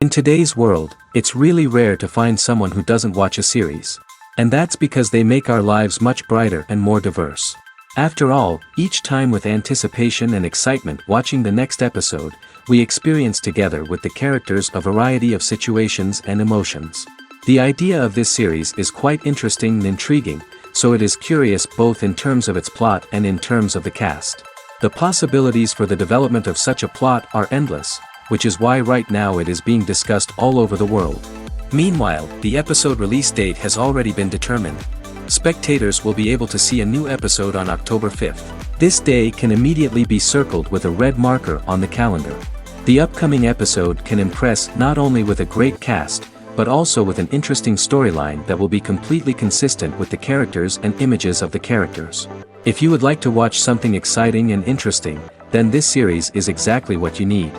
In today's world, it's really rare to find someone who doesn't watch a series. And that's because they make our lives much brighter and more diverse. After all, each time with anticipation and excitement watching the next episode, we experience together with the characters a variety of situations and emotions. The idea of this series is quite interesting and intriguing, so it is curious both in terms of its plot and in terms of the cast. The possibilities for the development of such a plot are endless, which is why right now it is being discussed all over the world. Meanwhile, the episode release date has already been determined. Spectators will be able to see a new episode on October 5th. This day can immediately be circled with a red marker on the calendar. The upcoming episode can impress not only with a great cast, but also with an interesting storyline that will be completely consistent with the characters and images of the characters. If you would like to watch something exciting and interesting, then this series is exactly what you need.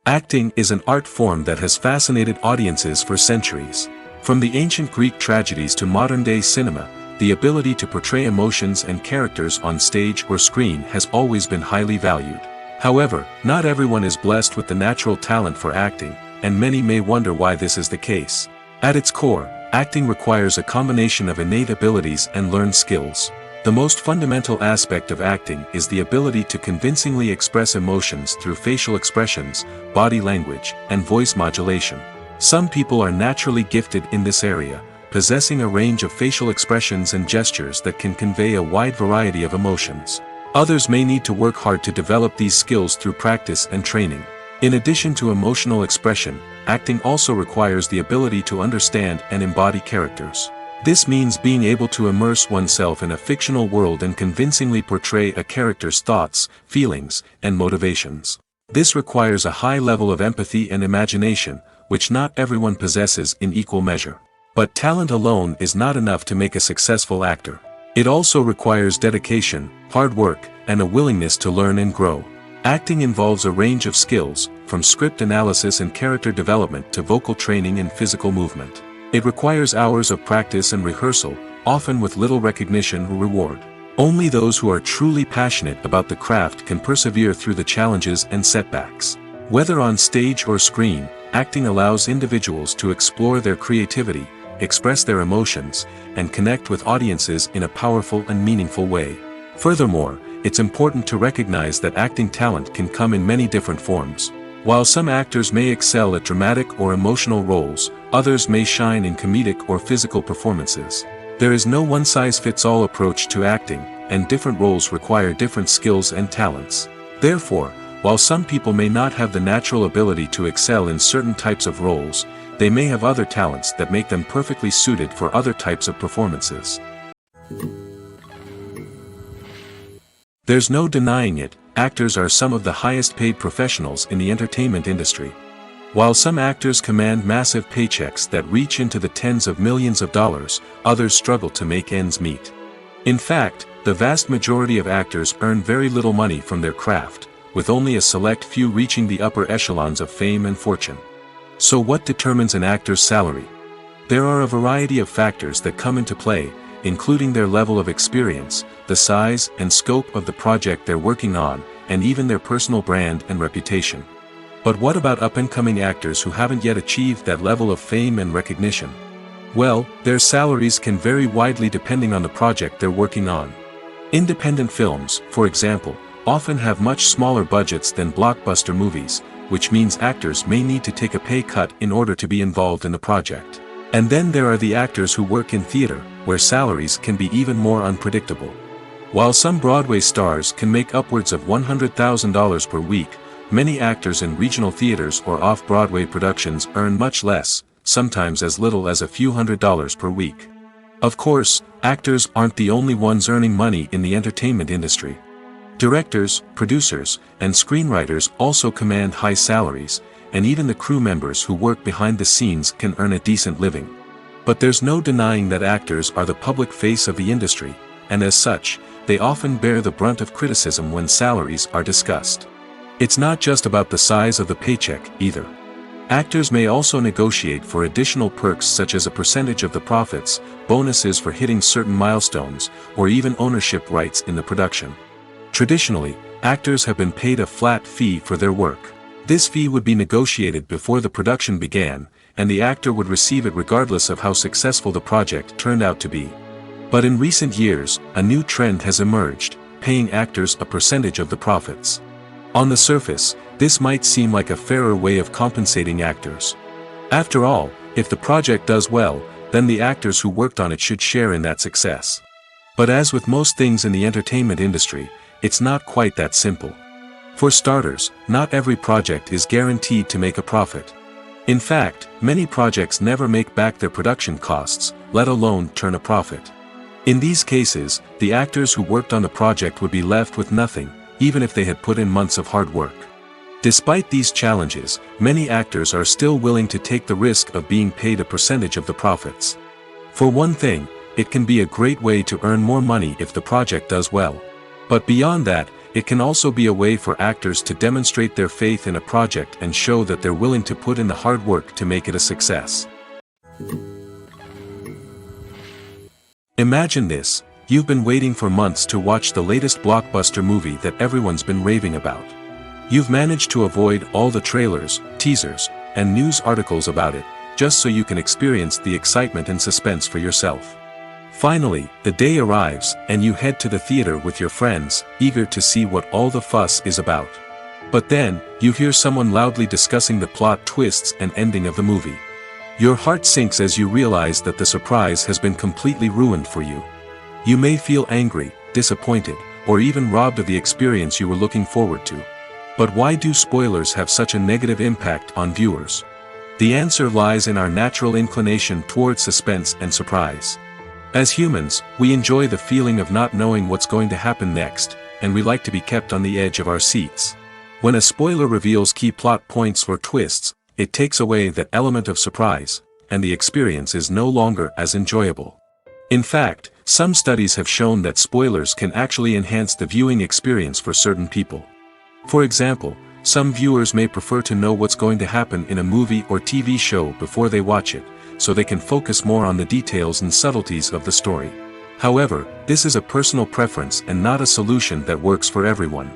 Acting is an art form that has fascinated audiences for centuries. From the ancient Greek tragedies to modern-day cinema, the ability to portray emotions and characters on stage or screen has always been highly valued. However, not everyone is blessed with the natural talent for acting, and many may wonder why this is the case. At its core, acting requires a combination of innate abilities and learned skills. The most fundamental aspect of acting is the ability to convincingly express emotions through facial expressions, body language, and voice modulation. Some people are naturally gifted in this area, possessing a range of facial expressions and gestures that can convey a wide variety of emotions. Others may need to work hard to develop these skills through practice and training. In addition to emotional expression, acting also requires the ability to understand and embody characters. This means being able to immerse oneself in a fictional world and convincingly portray a character's thoughts, feelings, and motivations. This requires a high level of empathy and imagination, which not everyone possesses in equal measure. But talent alone is not enough to make a successful actor. It also requires dedication, hard work, and a willingness to learn and grow. Acting involves a range of skills, from script analysis and character development to vocal training and physical movement. It requires hours of practice and rehearsal, often with little recognition or reward. Only those who are truly passionate about the craft can persevere through the challenges and setbacks. Whether on stage or screen, acting allows individuals to explore their creativity, express their emotions, and connect with audiences in a powerful and meaningful way. Furthermore, it's important to recognize that acting talent can come in many different forms. While some actors may excel at dramatic or emotional roles, others may shine in comedic or physical performances. There is no one-size-fits-all approach to acting, and different roles require different skills and talents. Therefore, while some people may not have the natural ability to excel in certain types of roles, they may have other talents that make them perfectly suited for other types of performances. There's no denying it, actors are some of the highest paid professionals in the entertainment industry. While some actors command massive paychecks that reach into the tens of millions of dollars, others struggle to make ends meet. In fact, the vast majority of actors earn very little money from their craft, with only a select few reaching the upper echelons of fame and fortune. So what determines an actor's salary? There are a variety of factors that come into play, including their level of experience, the size and scope of the project they're working on, and even their personal brand and reputation. But what about up-and-coming actors who haven't yet achieved that level of fame and recognition? Well, their salaries can vary widely depending on the project they're working on. Independent films, for example, often have much smaller budgets than blockbuster movies, which means actors may need to take a pay cut in order to be involved in the project. And then there are the actors who work in theater, where salaries can be even more unpredictable. While some Broadway stars can make upwards of $100,000 per week, many actors in regional theaters or off-Broadway productions earn much less, sometimes as little as a few $100s per week. Of course, actors aren't the only ones earning money in the entertainment industry. Directors, producers, and screenwriters also command high salaries, and even the crew members who work behind the scenes can earn a decent living. But there's no denying that actors are the public face of the industry, and as such, they often bear the brunt of criticism when salaries are discussed. It's not just about the size of the paycheck, either. Actors may also negotiate for additional perks such as a percentage of the profits, bonuses for hitting certain milestones, or even ownership rights in the production. Traditionally, actors have been paid a flat fee for their work. This fee would be negotiated before the production began, and the actor would receive it regardless of how successful the project turned out to be. But in recent years, a new trend has emerged, paying actors a percentage of the profits. On the surface, this might seem like a fairer way of compensating actors. After all, if the project does well, then the actors who worked on it should share in that success. But as with most things in the entertainment industry, it's not quite that simple. For starters, not every project is guaranteed to make a profit. In fact, many projects never make back their production costs, let alone turn a profit. In these cases, the actors who worked on the project would be left with nothing, even if they had put in months of hard work. Despite these challenges, many actors are still willing to take the risk of being paid a percentage of the profits. For one thing, it can be a great way to earn more money if the project does well. But beyond that, it can also be a way for actors to demonstrate their faith in a project and show that they're willing to put in the hard work to make it a success. Imagine this: you've been waiting for months to watch the latest blockbuster movie that everyone's been raving about. You've managed to avoid all the trailers, teasers, and news articles about it, just so you can experience the excitement and suspense for yourself. Finally, the day arrives, and you head to the theater with your friends, eager to see what all the fuss is about. But then, you hear someone loudly discussing the plot twists and ending of the movie. Your heart sinks as you realize that the surprise has been completely ruined for you. You may feel angry, disappointed, or even robbed of the experience you were looking forward to. But why do spoilers have such a negative impact on viewers? The answer lies in our natural inclination towards suspense and surprise. As humans, we enjoy the feeling of not knowing what's going to happen next, and we like to be kept on the edge of our seats. When a spoiler reveals key plot points or twists, it takes away that element of surprise, and the experience is no longer as enjoyable. In fact, some studies have shown that spoilers can actually enhance the viewing experience for certain people. For example, some viewers may prefer to know what's going to happen in a movie or TV show before they watch it, so they can focus more on the details and subtleties of the story. However, this is a personal preference and not a solution that works for everyone.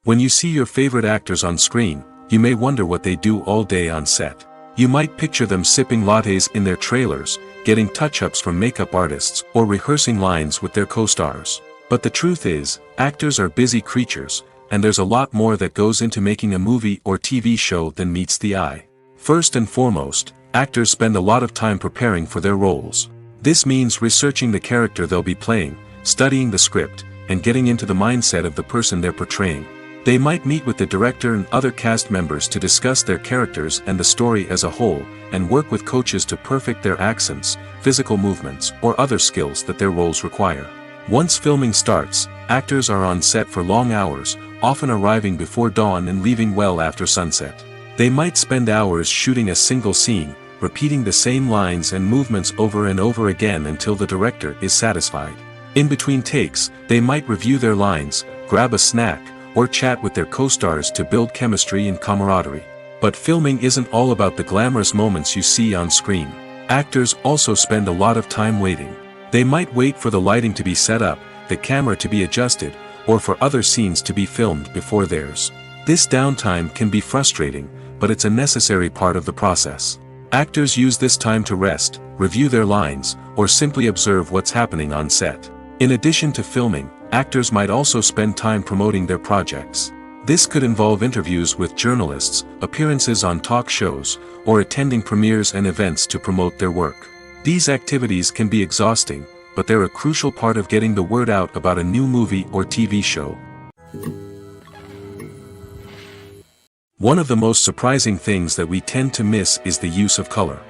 When you see your favorite actors on screen, you may wonder what they do all day on set. You might picture them sipping lattes in their trailers, getting touch-ups from makeup artists, or rehearsing lines with their co-stars. But the truth is, actors are busy creatures, and there's a lot more that goes into making a movie or TV show than meets the eye. First and foremost, actors spend a lot of time preparing for their roles. This means researching the character they'll be playing, studying the script, and getting into the mindset of the person they're portraying. They might meet with the director and other cast members to discuss their characters and the story as a whole, and work with coaches to perfect their accents, physical movements, or other skills that their roles require. Once filming starts, actors are on set for long hours, often arriving before dawn and leaving well after sunset. They might spend hours shooting a single scene, repeating the same lines and movements over and over again until the director is satisfied. In between takes, they might review their lines, grab a snack, or chat with their co-stars to build chemistry and camaraderie. But filming isn't all about the glamorous moments you see on screen. Actors also spend a lot of time waiting. They might wait for the lighting to be set up, the camera to be adjusted, or for other scenes to be filmed before theirs. This downtime can be frustrating, but it's a necessary part of the process. Actors use this time to rest, review their lines, or simply observe what's happening on set. In addition to filming, actors might also spend time promoting their projects. This could involve interviews with journalists, appearances on talk shows, or attending premieres and events to promote their work. These activities can be exhausting, but they're a crucial part of getting the word out about a new movie or TV show. One of the most surprising things that we tend to miss is the use of color.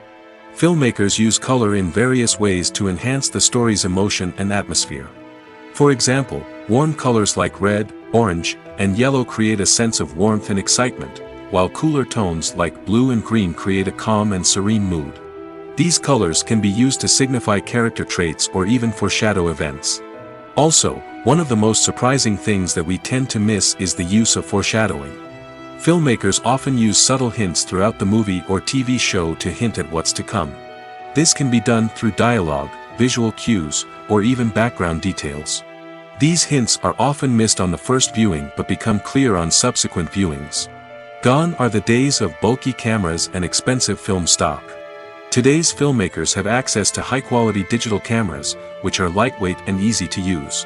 Filmmakers use color in various ways to enhance the story's emotion and atmosphere. For example, warm colors like red, orange, and yellow create a sense of warmth and excitement, while cooler tones like blue and green create a calm and serene mood. These colors can be used to signify character traits or even foreshadow events. Also, one of the most surprising things that we tend to miss is the use of foreshadowing. Filmmakers often use subtle hints throughout the movie or TV show to hint at what's to come. This can be done through dialogue, visual cues, or even background details. These hints are often missed on the first viewing but become clear on subsequent viewings. Gone are the days of bulky cameras and expensive film stock. Today's filmmakers have access to high-quality digital cameras, which are lightweight and easy to use.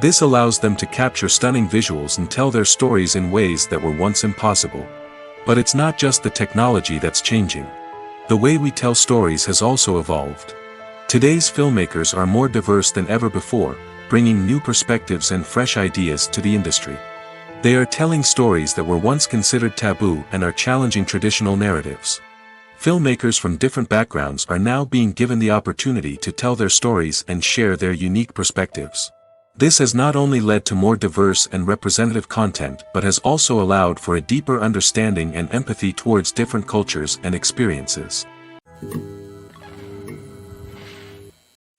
This allows them to capture stunning visuals and tell their stories in ways that were once impossible. But it's not just the technology that's changing. The way we tell stories has also evolved. Today's filmmakers are more diverse than ever before, bringing new perspectives and fresh ideas to the industry. They are telling stories that were once considered taboo and are challenging traditional narratives. Filmmakers from different backgrounds are now being given the opportunity to tell their stories and share their unique perspectives. This has not only led to more diverse and representative content but has also allowed for a deeper understanding and empathy towards different cultures and experiences.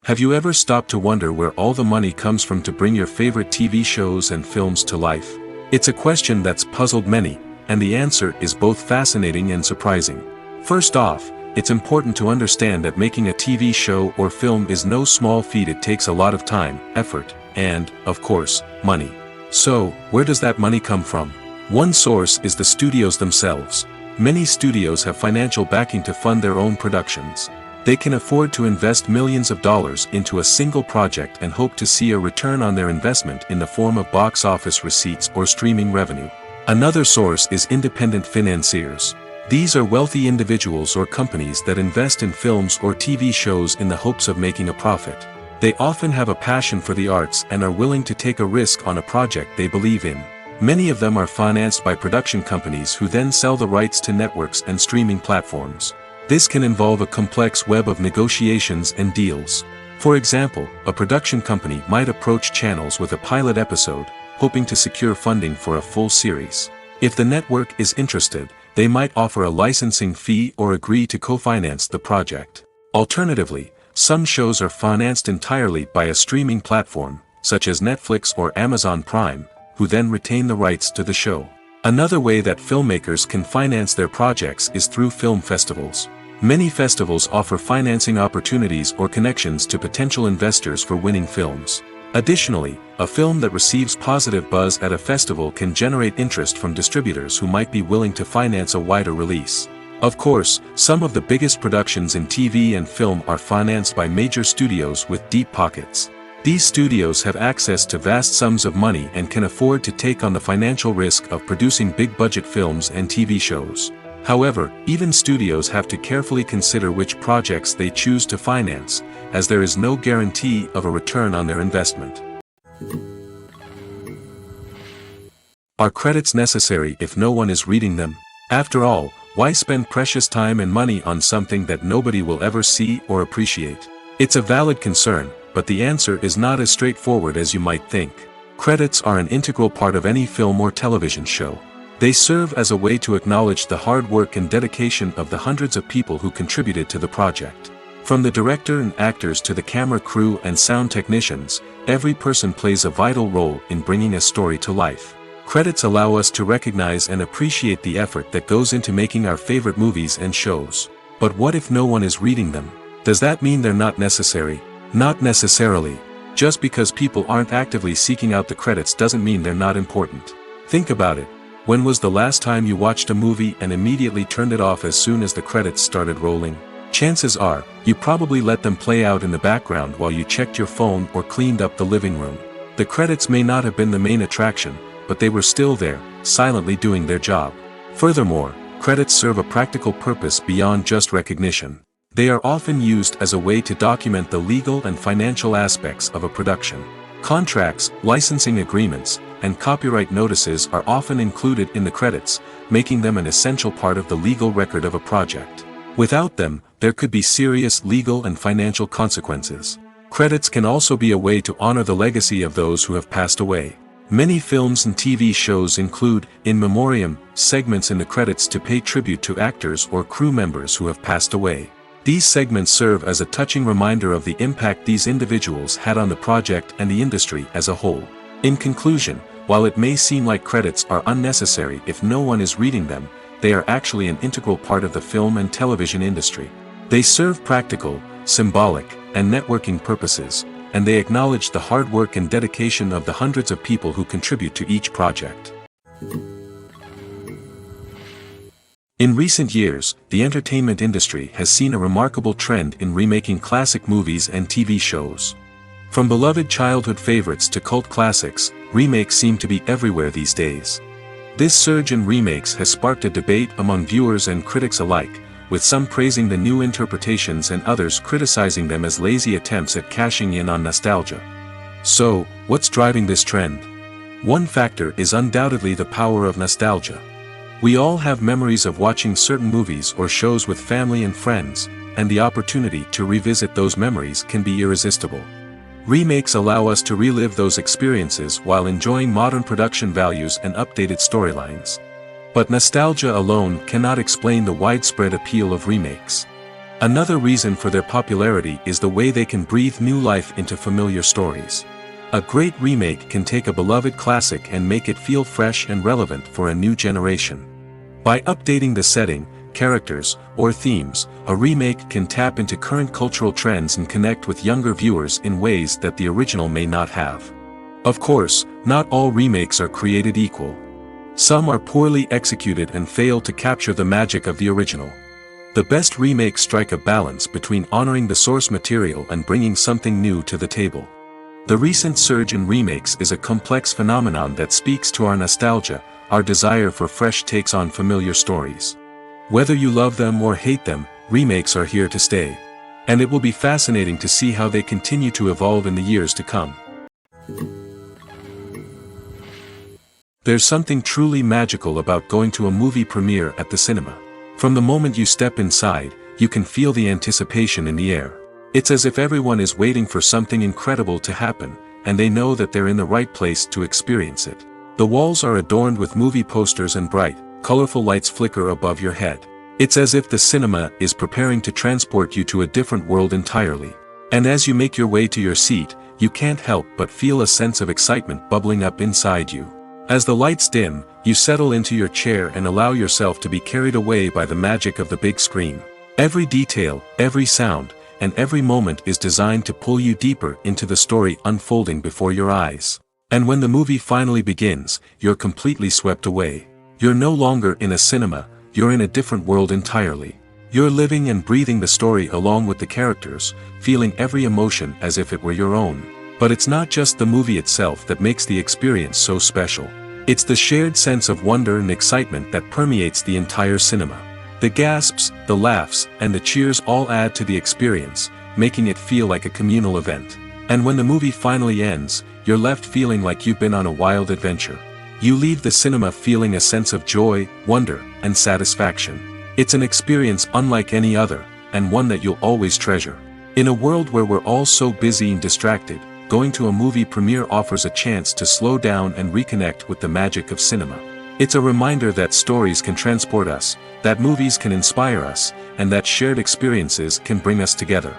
Have you ever stopped to wonder where all the money comes from to bring your favorite TV shows and films to life? It's a question that's puzzled many, and the answer is both fascinating and surprising. First off, it's important to understand that making a TV show or film is no small feat. It takes a lot of time, effort, and, of course, money. So, where does that money come from? One source is the studios themselves. Many studios have financial backing to fund their own productions. They can afford to invest millions of dollars into a single project and hope to see a return on their investment in the form of box office receipts or streaming revenue. Another source is independent financiers. These are wealthy individuals or companies that invest in films or TV shows in the hopes of making a profit. They often have a passion for the arts and are willing to take a risk on a project they believe in. Many of them are financed by production companies who then sell the rights to networks and streaming platforms. This can involve a complex web of negotiations and deals. For example, a production company might approach channels with a pilot episode, hoping to secure funding for a full series. If the network is interested, they might offer a licensing fee or agree to co-finance the project. Alternatively, some shows are financed entirely by a streaming platform, such as Netflix or Amazon Prime, who then retain the rights to the show. Another way that filmmakers can finance their projects is through film festivals. Many festivals offer financing opportunities or connections to potential investors for winning films. Additionally, a film that receives positive buzz at a festival can generate interest from distributors who might be willing to finance a wider release. Of course, some of the biggest productions in TV and film are financed by major studios with deep pockets. These studios have access to vast sums of money and can afford to take on the financial risk of producing big-budget films and TV shows. However, even studios have to carefully consider which projects they choose to finance, as there is no guarantee of a return on their investment. Are credits necessary if no one is reading them? After all, why spend precious time and money on something that nobody will ever see or appreciate? It's a valid concern, but the answer is not as straightforward as you might think. Credits are an integral part of any film or television show. They serve as a way to acknowledge the hard work and dedication of the hundreds of people who contributed to the project. From the director and actors to the camera crew and sound technicians, every person plays a vital role in bringing a story to life. Credits allow us to recognize and appreciate the effort that goes into making our favorite movies and shows. But what if no one is reading them? Does that mean they're not necessary? Not necessarily. Just because people aren't actively seeking out the credits doesn't mean they're not important. Think about it. When was the last time you watched a movie and immediately turned it off as soon as the credits started rolling? Chances are, you probably let them play out in the background while you checked your phone or cleaned up the living room. The credits may not have been the main attraction, but they were still there, silently doing their job. Furthermore, credits serve a practical purpose beyond just recognition. They are often used as a way to document the legal and financial aspects of a production. Contracts, licensing agreements, and copyright notices are often included in the credits, making them an essential part of the legal record of a project. Without them, there could be serious legal and financial consequences. Credits can also be a way to honor the legacy of those who have passed away. Many films and TV shows include, in memoriam, segments in the credits to pay tribute to actors or crew members who have passed away. These segments serve as a touching reminder of the impact these individuals had on the project and the industry as a whole. In conclusion, while it may seem like credits are unnecessary if no one is reading them, they are actually an integral part of the film and television industry. They serve practical, symbolic, and networking purposes, and they acknowledge the hard work and dedication of the hundreds of people who contribute to each project. In recent years, the entertainment industry has seen a remarkable trend in remaking classic movies and TV shows. From beloved childhood favorites to cult classics, remakes seem to be everywhere these days. This surge in remakes has sparked a debate among viewers and critics alike, with some praising the new interpretations and others criticizing them as lazy attempts at cashing in on nostalgia. So, what's driving this trend? One factor is undoubtedly the power of nostalgia. We all have memories of watching certain movies or shows with family and friends, and the opportunity to revisit those memories can be irresistible. Remakes allow us to relive those experiences while enjoying modern production values and updated storylines. But nostalgia alone cannot explain the widespread appeal of remakes. Another reason for their popularity is the way they can breathe new life into familiar stories. A great remake can take a beloved classic and make it feel fresh and relevant for a new generation. By updating the setting, characters, or themes, a remake can tap into current cultural trends and connect with younger viewers in ways that the original may not have. Of course, not all remakes are created equal. Some are poorly executed and fail to capture the magic of the original. The best remakes strike a balance between honoring the source material and bringing something new to the table. The recent surge in remakes is a complex phenomenon that speaks to our nostalgia, our desire for fresh takes on familiar stories. Whether you love them or hate them, remakes are here to stay. And it will be fascinating to see how they continue to evolve in the years to come. There's something truly magical about going to a movie premiere at the cinema. From the moment you step inside, you can feel the anticipation in the air. It's as if everyone is waiting for something incredible to happen, and they know that they're in the right place to experience it. The walls are adorned with movie posters and bright, colorful lights flicker above your head. It's as if the cinema is preparing to transport you to a different world entirely. And as you make your way to your seat, you can't help but feel a sense of excitement bubbling up inside you. As the lights dim, you settle into your chair and allow yourself to be carried away by the magic of the big screen. Every detail, every sound, and every moment is designed to pull you deeper into the story unfolding before your eyes. And when the movie finally begins, you're completely swept away. You're no longer in a cinema, you're in a different world entirely. You're living and breathing the story along with the characters, feeling every emotion as if it were your own. But it's not just the movie itself that makes the experience so special. It's the shared sense of wonder and excitement that permeates the entire cinema. The gasps, the laughs, and the cheers all add to the experience, making it feel like a communal event. And when the movie finally ends, you're left feeling like you've been on a wild adventure. You leave the cinema feeling a sense of joy, wonder, and satisfaction. It's an experience unlike any other, and one that you'll always treasure. In a world where we're all so busy and distracted, going to a movie premiere offers a chance to slow down and reconnect with the magic of cinema. It's a reminder that stories can transport us, that movies can inspire us, and that shared experiences can bring us together.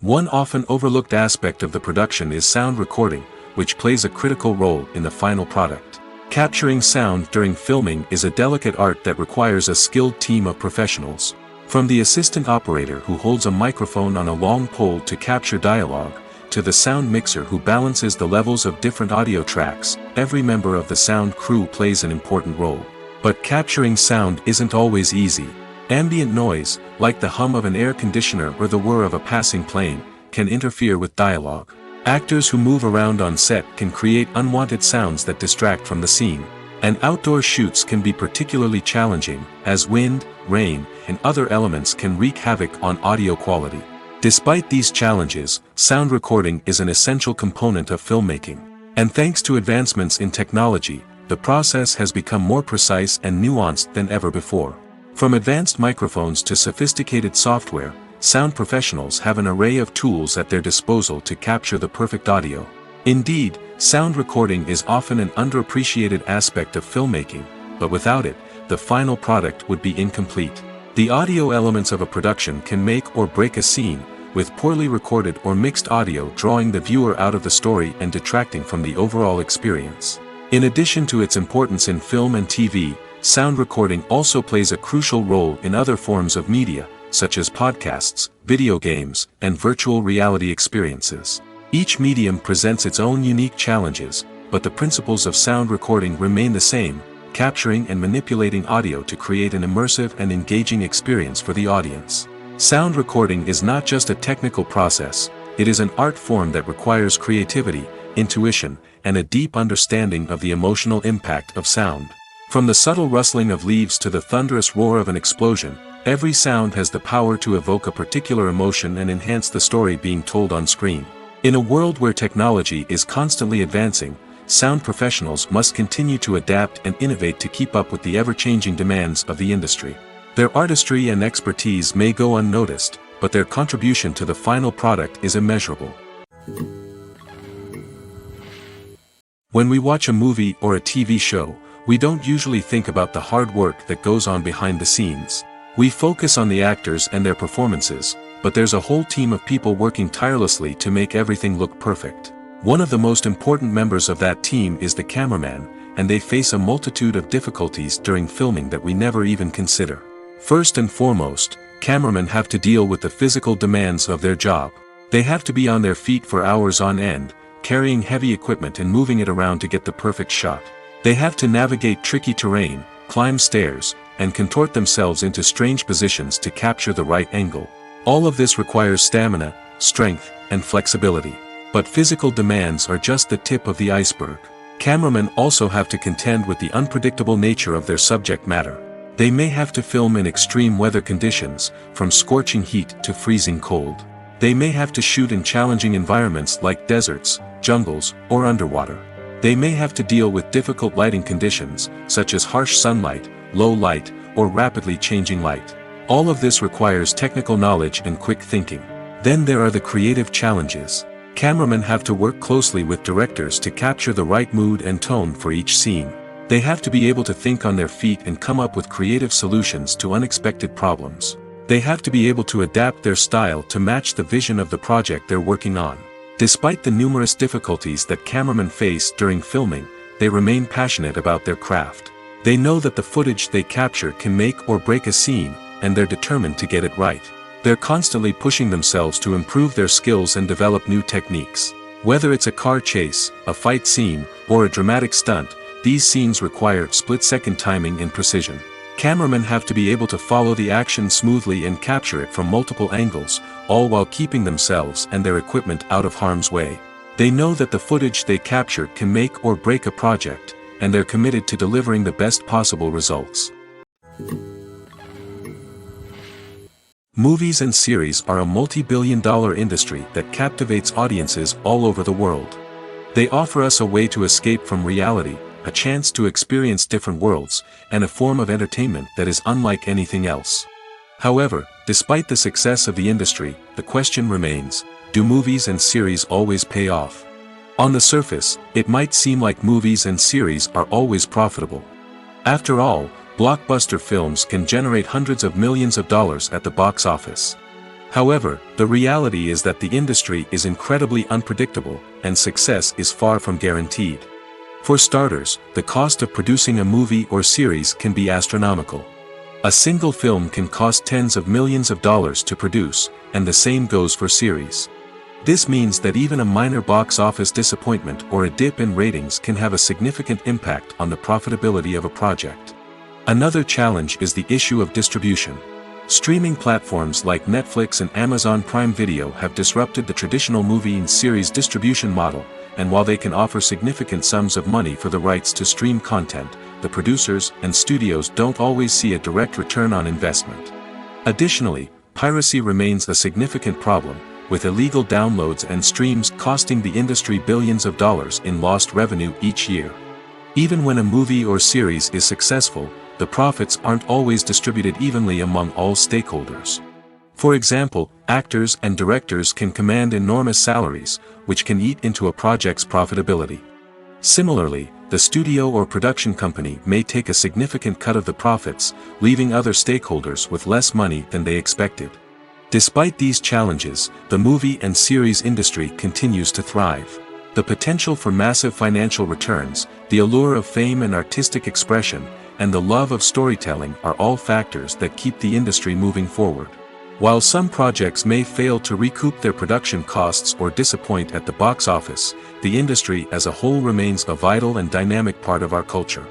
One often overlooked aspect of the production is sound recording, which plays a critical role in the final product. Capturing sound during filming is a delicate art that requires a skilled team of professionals. From the assistant operator who holds a microphone on a long pole to capture dialogue, to the sound mixer who balances the levels of different audio tracks, every member of the sound crew plays an important role. But capturing sound isn't always easy. Ambient noise, like the hum of an air conditioner or the whir of a passing plane, can interfere with dialogue. Actors who move around on set can create unwanted sounds that distract from the scene. And outdoor shoots can be particularly challenging, as wind, rain, and other elements can wreak havoc on audio quality. Despite these challenges, sound recording is an essential component of filmmaking. And thanks to advancements in technology, the process has become more precise and nuanced than ever before. From advanced microphones to sophisticated software, sound professionals have an array of tools at their disposal to capture the perfect audio. Indeed, sound recording is often an underappreciated aspect of filmmaking, but without it, the final product would be incomplete. The audio elements of a production can make or break a scene, with poorly recorded or mixed audio drawing the viewer out of the story and detracting from the overall experience. In addition to its importance in film and TV, sound recording also plays a crucial role in other forms of media, such as podcasts, video games, and virtual reality experiences. Each medium presents its own unique challenges, but the principles of sound recording remain the same, capturing and manipulating audio to create an immersive and engaging experience for the audience. Sound recording is not just a technical process, it is an art form that requires creativity, intuition, and a deep understanding of the emotional impact of sound. From the subtle rustling of leaves to the thunderous roar of an explosion, every sound has the power to evoke a particular emotion and enhance the story being told on screen. In a world where technology is constantly advancing, sound professionals must continue to adapt and innovate to keep up with the ever-changing demands of the industry. Their artistry and expertise may go unnoticed, but their contribution to the final product is immeasurable. When we watch a movie or a TV show, we don't usually think about the hard work that goes on behind the scenes. We focus on the actors and their performances, but there's a whole team of people working tirelessly to make everything look perfect. One of the most important members of that team is the cameraman, and they face a multitude of difficulties during filming that we never even consider. First and foremost, cameramen have to deal with the physical demands of their job. They have to be on their feet for hours on end, carrying heavy equipment and moving it around to get the perfect shot. They have to navigate tricky terrain, climb stairs, and contort themselves into strange positions to capture the right angle. All of this requires stamina, strength, and flexibility. But physical demands are just the tip of the iceberg. Cameramen also have to contend with the unpredictable nature of their subject matter. They may have to film in extreme weather conditions, from scorching heat to freezing cold. They may have to shoot in challenging environments like deserts, jungles, or underwater. They may have to deal with difficult lighting conditions, such as harsh sunlight, low light, or rapidly changing light. All of this requires technical knowledge and quick thinking. Then there are the creative challenges. Cameramen have to work closely with directors to capture the right mood and tone for each scene. They have to be able to think on their feet and come up with creative solutions to unexpected problems. They have to be able to adapt their style to match the vision of the project they're working on. Despite the numerous difficulties that cameramen face during filming, they remain passionate about their craft. They know that the footage they capture can make or break a scene, and they're determined to get it right. They're constantly pushing themselves to improve their skills and develop new techniques. Whether it's a car chase, a fight scene, or a dramatic stunt, these scenes require split-second timing and precision. Cameramen have to be able to follow the action smoothly and capture it from multiple angles, all while keeping themselves and their equipment out of harm's way. They know that the footage they capture can make or break a project, and they're committed to delivering the best possible results. Movies and series are a multi-billion-dollar industry that captivates audiences all over the world. They offer us a way to escape from reality, a chance to experience different worlds, and a form of entertainment that is unlike anything else. However, despite the success of the industry, the question remains, do movies and series always pay off? On the surface, it might seem like movies and series are always profitable. After all, blockbuster films can generate hundreds of millions of dollars at the box office. However, the reality is that the industry is incredibly unpredictable, and success is far from guaranteed. For starters, the cost of producing a movie or series can be astronomical. A single film can cost tens of millions of dollars to produce, and the same goes for series. This means that even a minor box office disappointment or a dip in ratings can have a significant impact on the profitability of a project. Another challenge is the issue of distribution. Streaming platforms like Netflix and Amazon Prime Video have disrupted the traditional movie and series distribution model, and while they can offer significant sums of money for the rights to stream content, the producers and studios don't always see a direct return on investment. Additionally, piracy remains a significant problem, with illegal downloads and streams costing the industry billions of dollars in lost revenue each year. Even when a movie or series is successful, the profits aren't always distributed evenly among all stakeholders. For example, actors and directors can command enormous salaries, which can eat into a project's profitability. Similarly, the studio or production company may take a significant cut of the profits, leaving other stakeholders with less money than they expected. Despite these challenges, the movie and series industry continues to thrive. The potential for massive financial returns, the allure of fame and artistic expression, and the love of storytelling are all factors that keep the industry moving forward. While some projects may fail to recoup their production costs or disappoint at the box office, the industry as a whole remains a vital and dynamic part of our culture.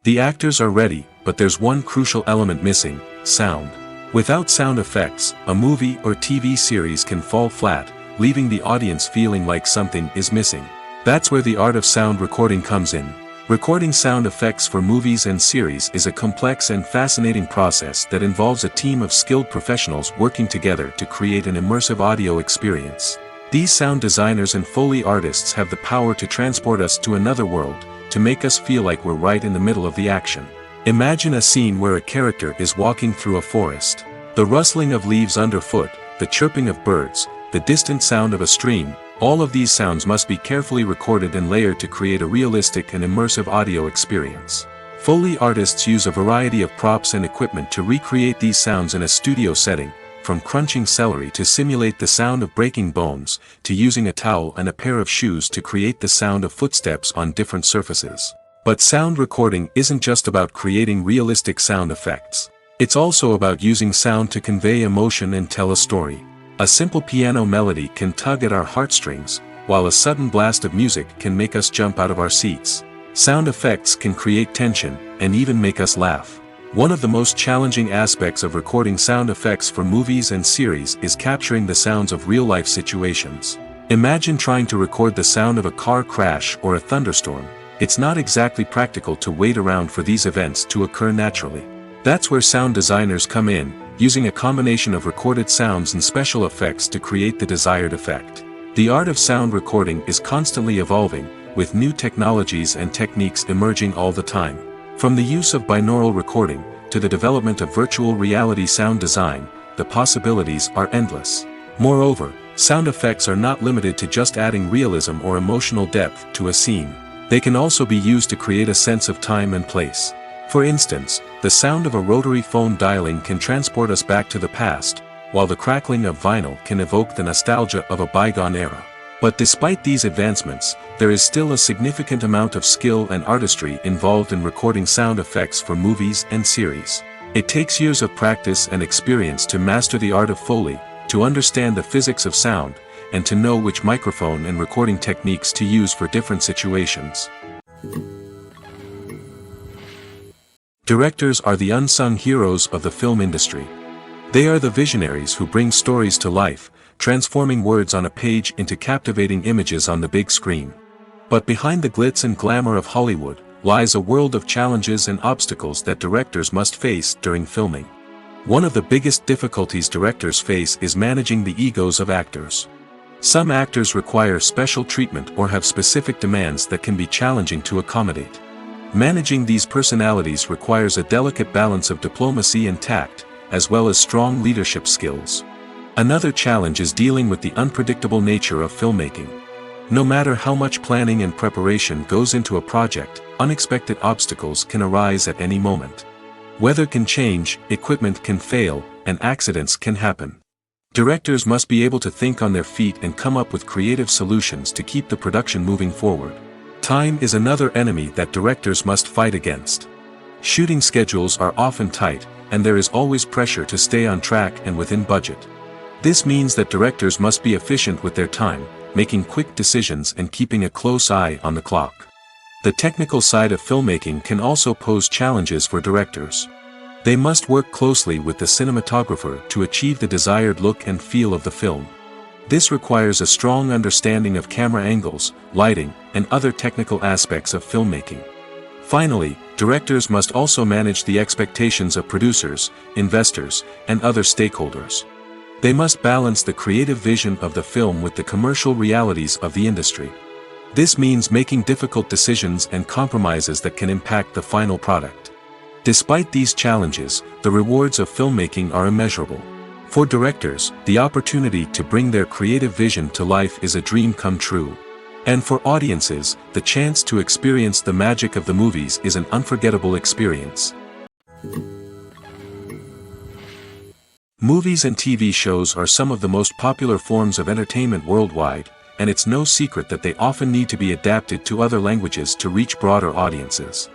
The actors are ready, but there's one crucial element missing: sound. Without sound effects, a movie or TV series can fall flat, leaving the audience feeling like something is missing. That's where the art of sound recording comes in. Recording sound effects for movies and series is a complex and fascinating process that involves a team of skilled professionals working together to create an immersive audio experience. These sound designers and Foley artists have the power to transport us to another world, to make us feel like we're right in the middle of the action. Imagine a scene where a character is walking through a forest. The rustling of leaves underfoot, the chirping of birds, the distant sound of a stream, all of these sounds must be carefully recorded and layered to create a realistic and immersive audio experience. Foley artists use a variety of props and equipment to recreate these sounds in a studio setting, from crunching celery to simulate the sound of breaking bones, to using a towel and a pair of shoes to create the sound of footsteps on different surfaces. But sound recording isn't just about creating realistic sound effects. It's also about using sound to convey emotion and tell a story. A simple piano melody can tug at our heartstrings, while a sudden blast of music can make us jump out of our seats. Sound effects can create tension, and even make us laugh. One of the most challenging aspects of recording sound effects for movies and series is capturing the sounds of real-life situations. Imagine trying to record the sound of a car crash or a thunderstorm. It's not exactly practical to wait around for these events to occur naturally. That's where sound designers come in, using a combination of recorded sounds and special effects to create the desired effect. The art of sound recording is constantly evolving, with new technologies and techniques emerging all the time. From the use of binaural recording, to the development of virtual reality sound design, the possibilities are endless. Moreover, sound effects are not limited to just adding realism or emotional depth to a scene. They can also be used to create a sense of time and place. For instance, the sound of a rotary phone dialing can transport us back to the past, while the crackling of vinyl can evoke the nostalgia of a bygone era. But despite these advancements, there is still a significant amount of skill and artistry involved in recording sound effects for movies and series. It takes years of practice and experience to master the art of Foley, to understand the physics of sound, and to know which microphone and recording techniques to use for different situations. Directors are the unsung heroes of the film industry. They are the visionaries who bring stories to life, transforming words on a page into captivating images on the big screen. But behind the glitz and glamour of Hollywood, lies a world of challenges and obstacles that directors must face during filming. One of the biggest difficulties directors face is managing the egos of actors. Some actors require special treatment or have specific demands that can be challenging to accommodate. Managing these personalities requires a delicate balance of diplomacy and tact, as well as strong leadership skills. Another challenge is dealing with the unpredictable nature of filmmaking. No matter how much planning and preparation goes into a project, unexpected obstacles can arise at any moment. Weather can change, equipment can fail, and accidents can happen. Directors must be able to think on their feet and come up with creative solutions to keep the production moving forward. Time is another enemy that directors must fight against. Shooting schedules are often tight, and there is always pressure to stay on track and within budget. This means that directors must be efficient with their time, making quick decisions and keeping a close eye on the clock. The technical side of filmmaking can also pose challenges for directors. They must work closely with the cinematographer to achieve the desired look and feel of the film. This requires a strong understanding of camera angles, lighting, and other technical aspects of filmmaking. Finally, directors must also manage the expectations of producers, investors, and other stakeholders. They must balance the creative vision of the film with the commercial realities of the industry. This means making difficult decisions and compromises that can impact the final product. Despite these challenges, the rewards of filmmaking are immeasurable. For directors, the opportunity to bring their creative vision to life is a dream come true. And for audiences, the chance to experience the magic of the movies is an unforgettable experience. Movies and TV shows are some of the most popular forms of entertainment worldwide, and it's no secret that they often need to be adapted to other languages to reach broader audiences.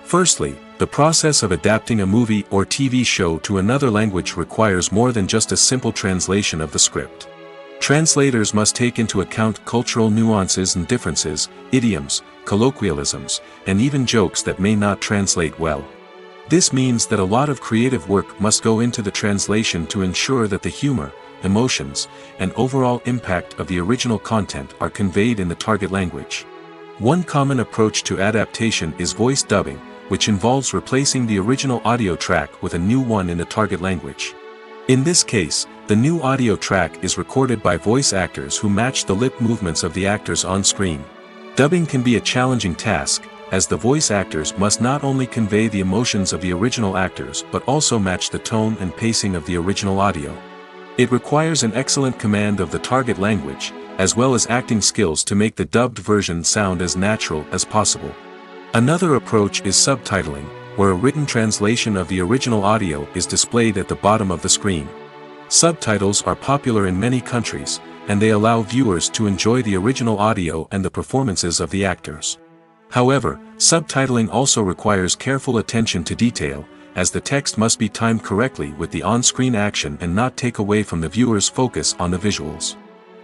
Firstly, The process of adapting a movie or TV show to another language requires more than just a simple translation of the script. Translators must take into account cultural nuances and differences, idioms, colloquialisms, and even jokes that may not translate well. This means that a lot of creative work must go into the translation to ensure that the humor, emotions, and overall impact of the original content are conveyed in the target language. One common approach to adaptation is voice dubbing, which involves replacing the original audio track with a new one in the target language. In this case, the new audio track is recorded by voice actors who match the lip movements of the actors on screen. Dubbing can be a challenging task, as the voice actors must not only convey the emotions of the original actors but also match the tone and pacing of the original audio. It requires an excellent command of the target language, as well as acting skills to make the dubbed version sound as natural as possible. Another approach is subtitling, where a written translation of the original audio is displayed at the bottom of the screen. Subtitles are popular in many countries, and they allow viewers to enjoy the original audio and the performances of the actors. However, subtitling also requires careful attention to detail, as the text must be timed correctly with the on-screen action and not take away from the viewer's focus on the visuals.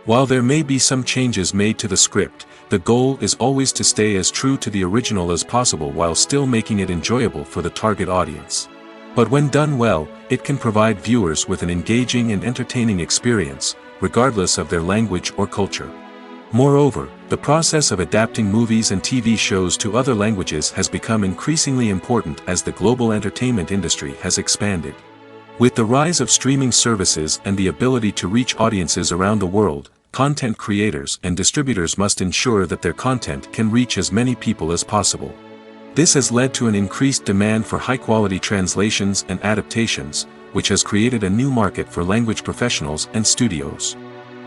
While there may be some changes made to the script, the goal is always to stay as true to the original as possible while still making it enjoyable for the target audience. But when done well, it can provide viewers with an engaging and entertaining experience, regardless of their language or culture. Moreover, the process of adapting movies and TV shows to other languages has become increasingly important as the global entertainment industry has expanded. With the rise of streaming services and the ability to reach audiences around the world, content creators and distributors must ensure that their content can reach as many people as possible. This has led to an increased demand for high-quality translations and adaptations, which has created a new market for language professionals and studios.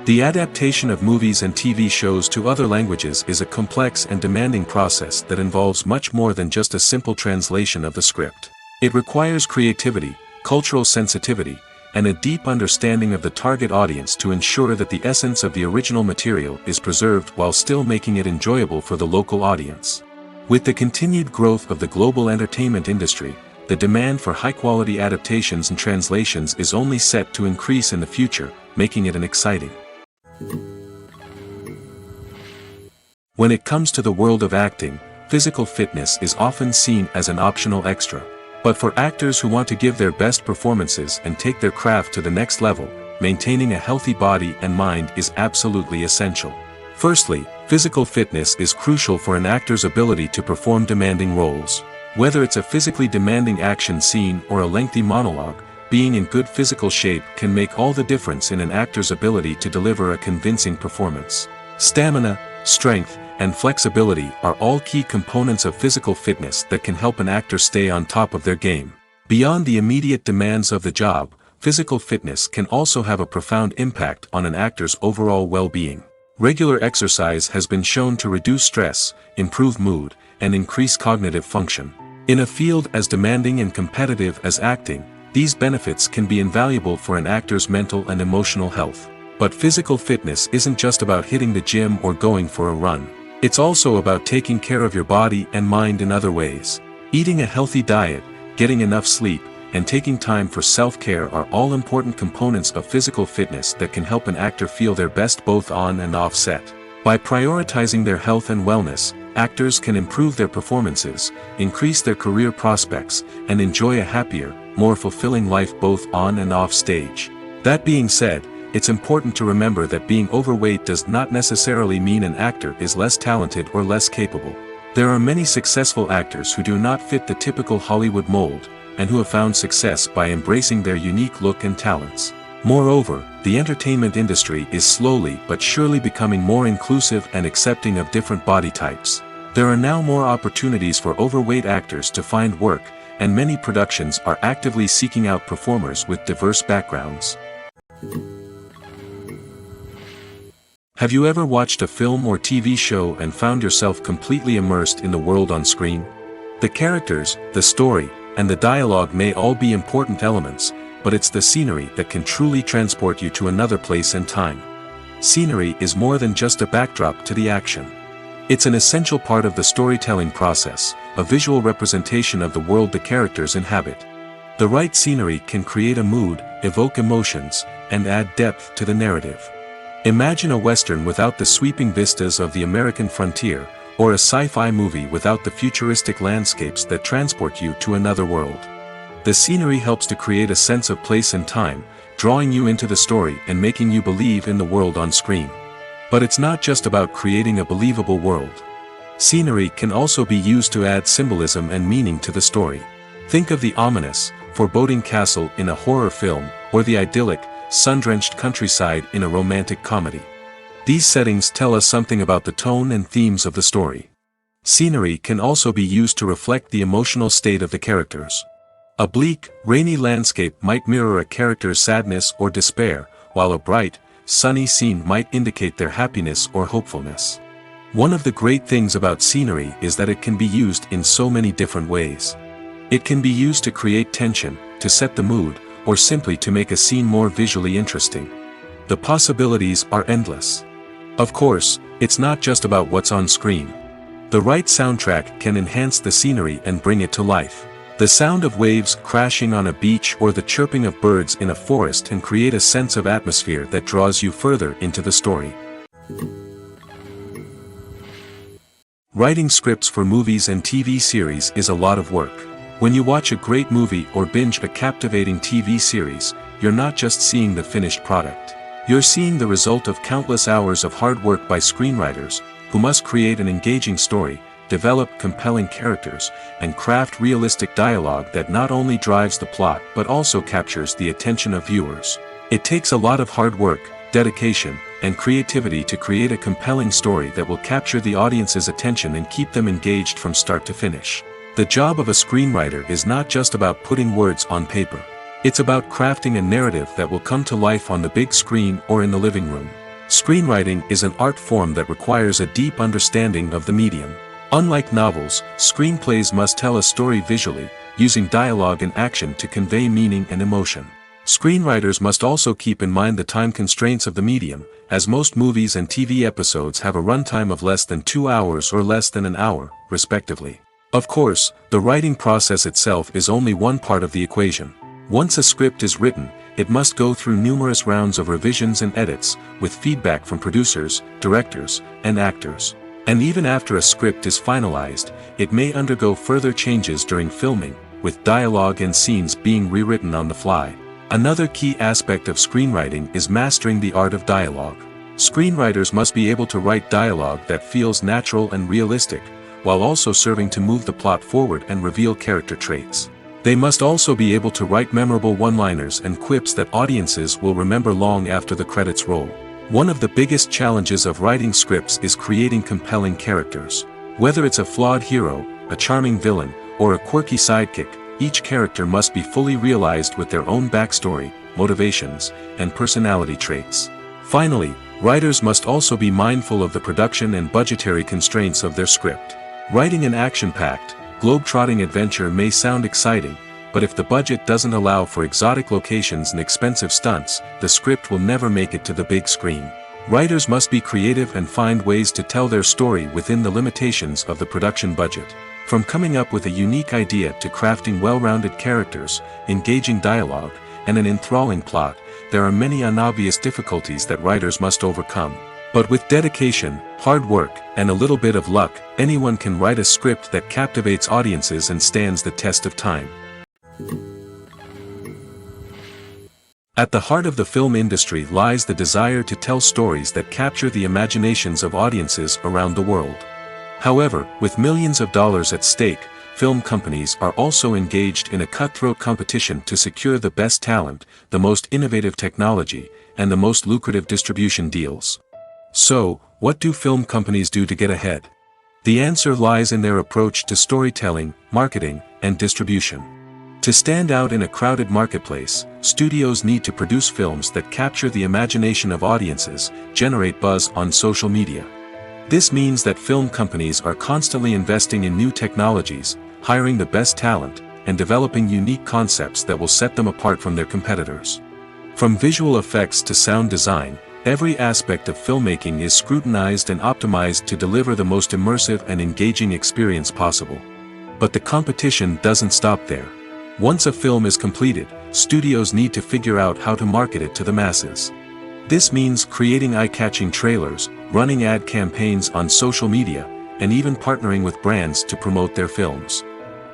The adaptation of movies and TV shows to other languages is a complex and demanding process that involves much more than just a simple translation of the script. It requires creativity, cultural sensitivity, and a deep understanding of the target audience to ensure that the essence of the original material is preserved while still making it enjoyable for the local audience. With the continued growth of the global entertainment industry, the demand for high-quality adaptations and translations is only set to increase in the future, making it an exciting. When it comes to the world of acting, physical fitness is often seen as an optional extra. But for actors who want to give their best performances and take their craft to the next level, maintaining a healthy body and mind is absolutely essential. Firstly, physical fitness is crucial for an actor's ability to perform demanding roles. Whether it's a physically demanding action scene or a lengthy monologue, being in good physical shape can make all the difference in an actor's ability to deliver a convincing performance. Stamina, strength, and flexibility are all key components of physical fitness that can help an actor stay on top of their game. Beyond the immediate demands of the job, physical fitness can also have a profound impact on an actor's overall well-being. Regular exercise has been shown to reduce stress, improve mood, and increase cognitive function. In a field as demanding and competitive as acting, these benefits can be invaluable for an actor's mental and emotional health. But physical fitness isn't just about hitting the gym or going for a run. It's also about taking care of your body and mind in other ways. Eating a healthy diet, getting enough sleep, and taking time for self-care are all important components of physical fitness that can help an actor feel their best both on and off set. By prioritizing their health and wellness, actors can improve their performances, increase their career prospects, and enjoy a happier, more fulfilling life both on and off stage. That being said, it's important to remember that being overweight does not necessarily mean an actor is less talented or less capable. There are many successful actors who do not fit the typical Hollywood mold, and who have found success by embracing their unique look and talents. Moreover, the entertainment industry is slowly but surely becoming more inclusive and accepting of different body types. There are now more opportunities for overweight actors to find work, and many productions are actively seeking out performers with diverse backgrounds. Have you ever watched a film or TV show and found yourself completely immersed in the world on screen? The characters, the story, and the dialogue may all be important elements, but it's the scenery that can truly transport you to another place and time. Scenery is more than just a backdrop to the action. It's an essential part of the storytelling process, a visual representation of the world the characters inhabit. The right scenery can create a mood, evoke emotions, and add depth to the narrative. Imagine a Western without the sweeping vistas of the American frontier, or a sci-fi movie without the futuristic landscapes that transport you to another world. The scenery helps to create a sense of place and time, drawing you into the story and making you believe in the world on screen. But it's not just about creating a believable world. Scenery can also be used to add symbolism and meaning to the story. Think of the ominous, foreboding castle in a horror film, or the idyllic, sun-drenched countryside in a romantic comedy. These settings tell us something about the tone and themes of the story. Scenery can also be used to reflect the emotional state of the characters. A bleak, rainy landscape might mirror a character's sadness or despair, while a bright, sunny scene might indicate their happiness or hopefulness. One of the great things about scenery is that it can be used in so many different ways. It can be used to create tension, to set the mood, or simply to make a scene more visually interesting. The possibilities are endless. Of course, it's not just about what's on screen. The right soundtrack can enhance the scenery and bring it to life. The sound of waves crashing on a beach or the chirping of birds in a forest can create a sense of atmosphere that draws you further into the story. Writing scripts for movies and TV series is a lot of work. When you watch a great movie or binge a captivating TV series, you're not just seeing the finished product. You're seeing the result of countless hours of hard work by screenwriters, who must create an engaging story, develop compelling characters, and craft realistic dialogue that not only drives the plot but also captures the attention of viewers. It takes a lot of hard work, dedication, and creativity to create a compelling story that will capture the audience's attention and keep them engaged from start to finish. The job of a screenwriter is not just about putting words on paper. It's about crafting a narrative that will come to life on the big screen or in the living room. Screenwriting is an art form that requires a deep understanding of the medium. Unlike novels, screenplays must tell a story visually, using dialogue and action to convey meaning and emotion. Screenwriters must also keep in mind the time constraints of the medium, as most movies and TV episodes have a runtime of less than 2 hours or less than an hour, respectively. Of course, the writing process itself is only one part of the equation. Once a script is written, it must go through numerous rounds of revisions and edits, with feedback from producers, directors, and actors. And even after a script is finalized, it may undergo further changes during filming, with dialogue and scenes being rewritten on the fly. Another key aspect of screenwriting is mastering the art of dialogue. Screenwriters must be able to write dialogue that feels natural and realistic, while also serving to move the plot forward and reveal character traits. They must also be able to write memorable one-liners and quips that audiences will remember long after the credits roll. One of the biggest challenges of writing scripts is creating compelling characters. Whether it's a flawed hero, a charming villain, or a quirky sidekick, each character must be fully realized with their own backstory, motivations, and personality traits. Finally, writers must also be mindful of the production and budgetary constraints of their script. Writing an action-packed, globe-trotting adventure may sound exciting, but if the budget doesn't allow for exotic locations and expensive stunts, the script will never make it to the big screen. Writers must be creative and find ways to tell their story within the limitations of the production budget. From coming up with a unique idea to crafting well-rounded characters, engaging dialogue, and an enthralling plot, there are many unobvious difficulties that writers must overcome. But with dedication, hard work, and a little bit of luck, anyone can write a script that captivates audiences and stands the test of time. At the heart of the film industry lies the desire to tell stories that capture the imaginations of audiences around the world. However, with millions of dollars at stake, film companies are also engaged in a cutthroat competition to secure the best talent, the most innovative technology, and the most lucrative distribution deals. So, what do film companies do to get ahead? The answer lies in their approach to storytelling, marketing, and distribution. To stand out in a crowded marketplace, studios need to produce films that capture the imagination of audiences, generate buzz on social media. This means that film companies are constantly investing in new technologies, hiring the best talent, and developing unique concepts that will set them apart from their competitors. From visual effects to sound design, Every aspect of filmmaking is scrutinized and optimized to deliver the most immersive and engaging experience possible. But the competition doesn't stop there. Once a film is completed, studios need to figure out how to market it to the masses. This means creating eye-catching trailers, running ad campaigns on social media, and even partnering with brands to promote their films.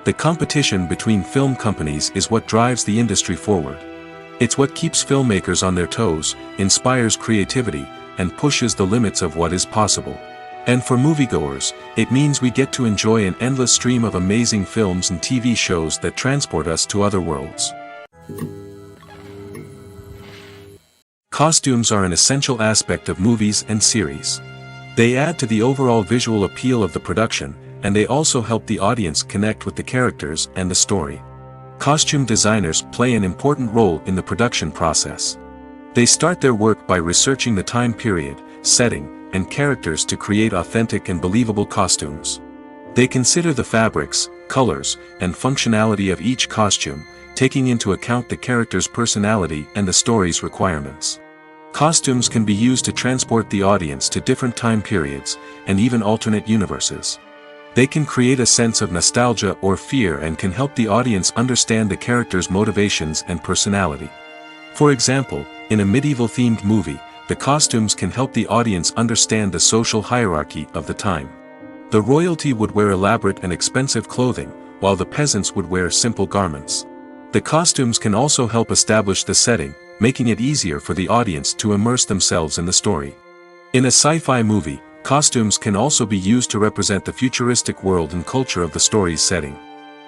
The competition between film companies is what drives the industry forward. It's what keeps filmmakers on their toes, inspires creativity, and pushes the limits of what is possible. And for moviegoers, it means we get to enjoy an endless stream of amazing films and TV shows that transport us to other worlds. Costumes are an essential aspect of movies and series. They add to the overall visual appeal of the production, and they also help the audience connect with the characters and the story. Costume designers play an important role in the production process. They start their work by researching the time period, setting, and characters to create authentic and believable costumes. They consider the fabrics, colors, and functionality of each costume, taking into account the character's personality and the story's requirements. Costumes can be used to transport the audience to different time periods, and even alternate universes. They can create a sense of nostalgia or fear and can help the audience understand the character's motivations and personality. For example, in a medieval-themed movie, the costumes can help the audience understand the social hierarchy of the time. The royalty would wear elaborate and expensive clothing, while the peasants would wear simple garments. The costumes can also help establish the setting, making it easier for the audience to immerse themselves in the story. In a sci-fi movie, costumes can also be used to represent the futuristic world and culture of the story's setting.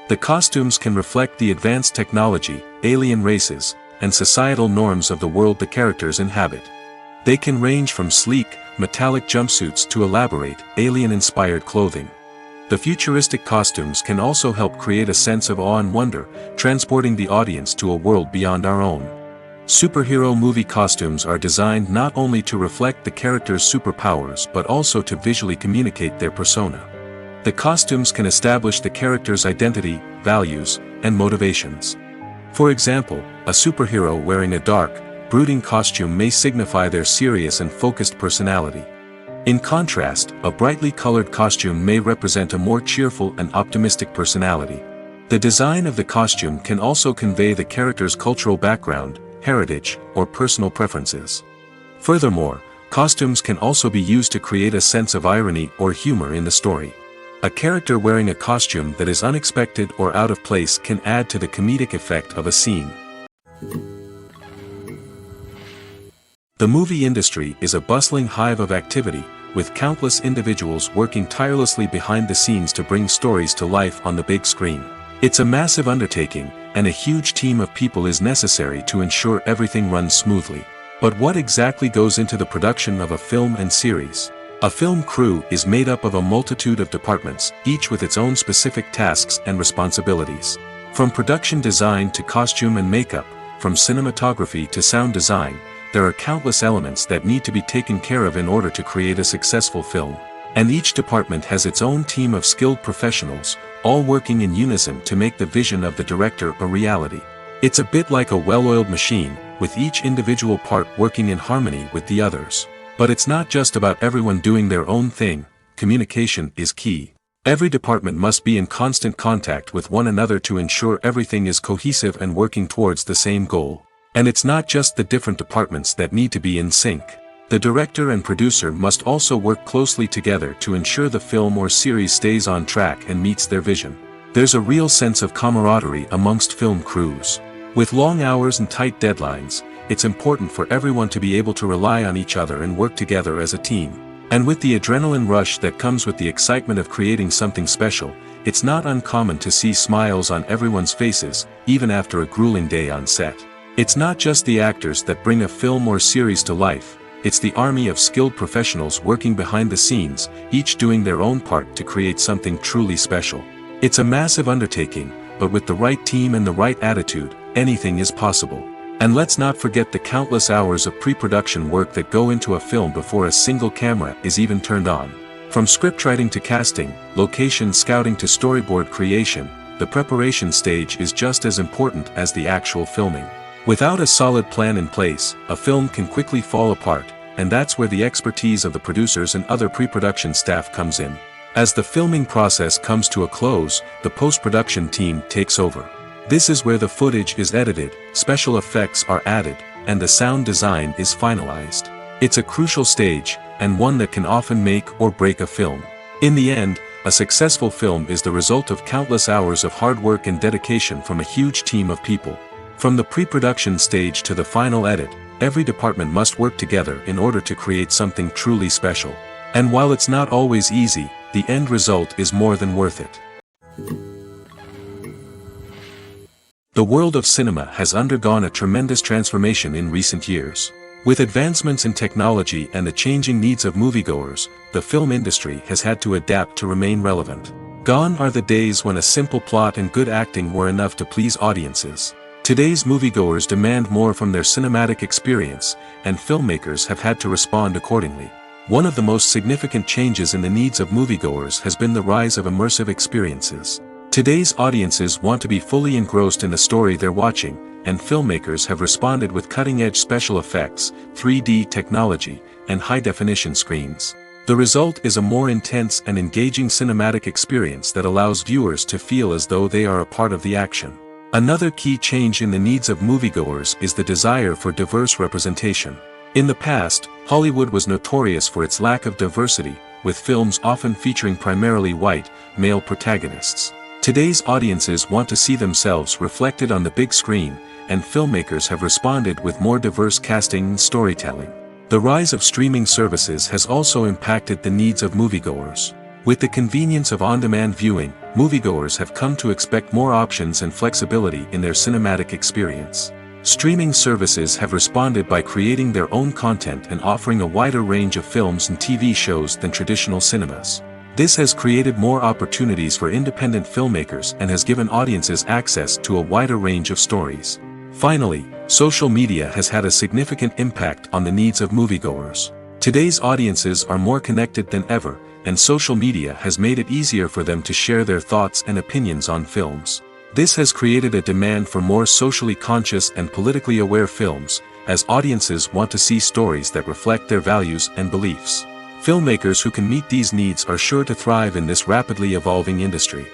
The costumes can reflect the advanced technology, alien races, and societal norms of the world the characters inhabit. They can range from sleek, metallic jumpsuits to elaborate, alien-inspired clothing. The futuristic costumes can also help create a sense of awe and wonder, transporting the audience to a world beyond our own. Superhero movie costumes are designed not only to reflect the character's superpowers but also to visually communicate their persona. The costumes can establish the character's identity, values, and motivations. For example, a superhero wearing a dark, brooding costume may signify their serious and focused personality. In contrast, a brightly colored costume may represent a more cheerful and optimistic personality. The design of the costume can also convey the character's cultural background, heritage, or personal preferences. Furthermore, costumes can also be used to create a sense of irony or humor in the story. A character wearing a costume that is unexpected or out of place can add to the comedic effect of a scene. The movie industry is a bustling hive of activity, with countless individuals working tirelessly behind the scenes to bring stories to life on the big screen. It's a massive undertaking, and a huge team of people is necessary to ensure everything runs smoothly. But what exactly goes into the production of a film and series? A film crew is made up of a multitude of departments, each with its own specific tasks and responsibilities. From production design to costume and makeup, from cinematography to sound design, there are countless elements that need to be taken care of in order to create a successful film. And each department has its own team of skilled professionals, all working in unison to make the vision of the director a reality. It's a bit like a well-oiled machine, with each individual part working in harmony with the others. But it's not just about everyone doing their own thing. Communication is key. Every department must be in constant contact with one another to ensure everything is cohesive and working towards the same goal. And it's not just the different departments that need to be in sync. The director and producer must also work closely together to ensure the film or series stays on track and meets their vision. There's a real sense of camaraderie amongst film crews. With long hours and tight deadlines, it's important for everyone to be able to rely on each other and work together as a team. And with the adrenaline rush that comes with the excitement of creating something special, it's not uncommon to see smiles on everyone's faces, even after a grueling day on set. It's not just the actors that bring a film or series to life, it's the army of skilled professionals working behind the scenes, each doing their own part to create something truly special. It's a massive undertaking, but with the right team and the right attitude, anything is possible. And let's not forget the countless hours of pre-production work that go into a film before a single camera is even turned on. From scriptwriting to casting, location scouting to storyboard creation, the preparation stage is just as important as the actual filming. Without a solid plan in place, a film can quickly fall apart, and that's where the expertise of the producers and other pre-production staff comes in. As the filming process comes to a close, the post-production team takes over. This is where the footage is edited, special effects are added, and the sound design is finalized. It's a crucial stage, and one that can often make or break a film. In the end, a successful film is the result of countless hours of hard work and dedication from a huge team of people. From the pre-production stage to the final edit, every department must work together in order to create something truly special. And while it's not always easy, the end result is more than worth it. The world of cinema has undergone a tremendous transformation in recent years. With advancements in technology and the changing needs of moviegoers, the film industry has had to adapt to remain relevant. Gone are the days when a simple plot and good acting were enough to please audiences. Today's moviegoers demand more from their cinematic experience, and filmmakers have had to respond accordingly. One of the most significant changes in the needs of moviegoers has been the rise of immersive experiences. Today's audiences want to be fully engrossed in the story they're watching, and filmmakers have responded with cutting-edge special effects, 3D technology, and high-definition screens. The result is a more intense and engaging cinematic experience that allows viewers to feel as though they are a part of the action. Another key change in the needs of moviegoers is the desire for diverse representation. In the past, Hollywood was notorious for its lack of diversity, with films often featuring primarily white, male protagonists. Today's audiences want to see themselves reflected on the big screen, and filmmakers have responded with more diverse casting and storytelling. The rise of streaming services has also impacted the needs of moviegoers. With the convenience of on-demand viewing, moviegoers have come to expect more options and flexibility in their cinematic experience. Streaming services have responded by creating their own content and offering a wider range of films and TV shows than traditional cinemas. This has created more opportunities for independent filmmakers and has given audiences access to a wider range of stories. Finally, social media has had a significant impact on the needs of moviegoers. Today's audiences are more connected than ever, and social media has made it easier for them to share their thoughts and opinions on films. This has created a demand for more socially conscious and politically aware films, as audiences want to see stories that reflect their values and beliefs. Filmmakers who can meet these needs are sure to thrive in this rapidly evolving industry.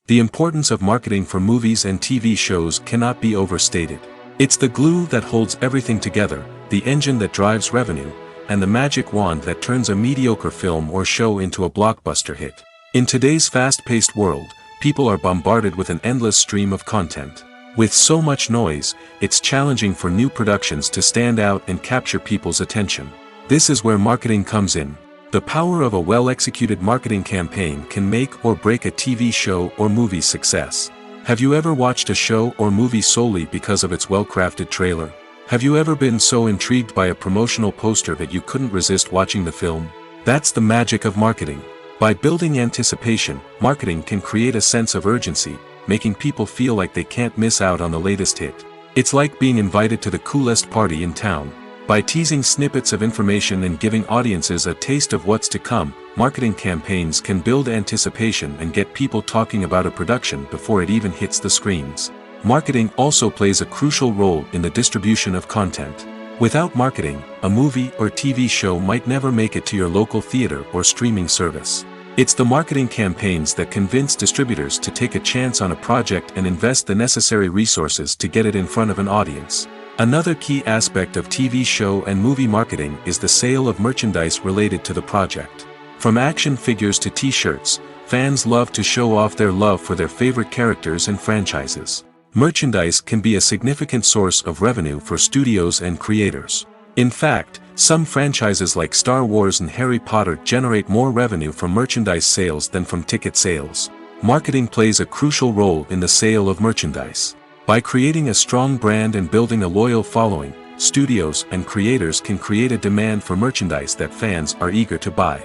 The importance of marketing for movies and TV shows cannot be overstated. It's the glue that holds everything together, the engine that drives revenue, and the magic wand that turns a mediocre film or show into a blockbuster hit. In today's fast-paced world, people are bombarded with an endless stream of content. With so much noise, it's challenging for new productions to stand out and capture people's attention. This is where marketing comes in. The power of a well-executed marketing campaign can make or break a TV show or movie's success. Have you ever watched a show or movie solely because of its well-crafted trailer? Have you ever been so intrigued by a promotional poster that you couldn't resist watching the film? That's the magic of marketing. By building anticipation, marketing can create a sense of urgency, making people feel like they can't miss out on the latest hit. It's like being invited to the coolest party in town. By teasing snippets of information and giving audiences a taste of what's to come, marketing campaigns can build anticipation and get people talking about a production before it even hits the screens. Marketing also plays a crucial role in the distribution of content. Without marketing, a movie or TV show might never make it to your local theater or streaming service. It's the marketing campaigns that convince distributors to take a chance on a project and invest the necessary resources to get it in front of an audience. Another key aspect of TV show and movie marketing is the sale of merchandise related to the project. From action figures to t-shirts, fans love to show off their love for their favorite characters and franchises. Merchandise can be a significant source of revenue for studios and creators. In fact, some franchises like Star Wars and Harry Potter generate more revenue from merchandise sales than from ticket sales. Marketing plays a crucial role in the sale of merchandise. By creating a strong brand and building a loyal following, studios and creators can create a demand for merchandise that fans are eager to buy.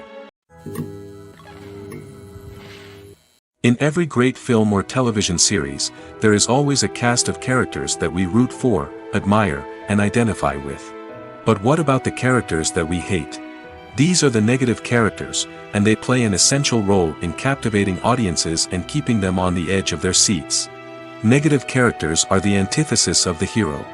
In every great film or television series, there is always a cast of characters that we root for, admire, and identify with. But what about the characters that we hate? These are the negative characters, and they play an essential role in captivating audiences and keeping them on the edge of their seats. Negative characters are the antithesis of the hero.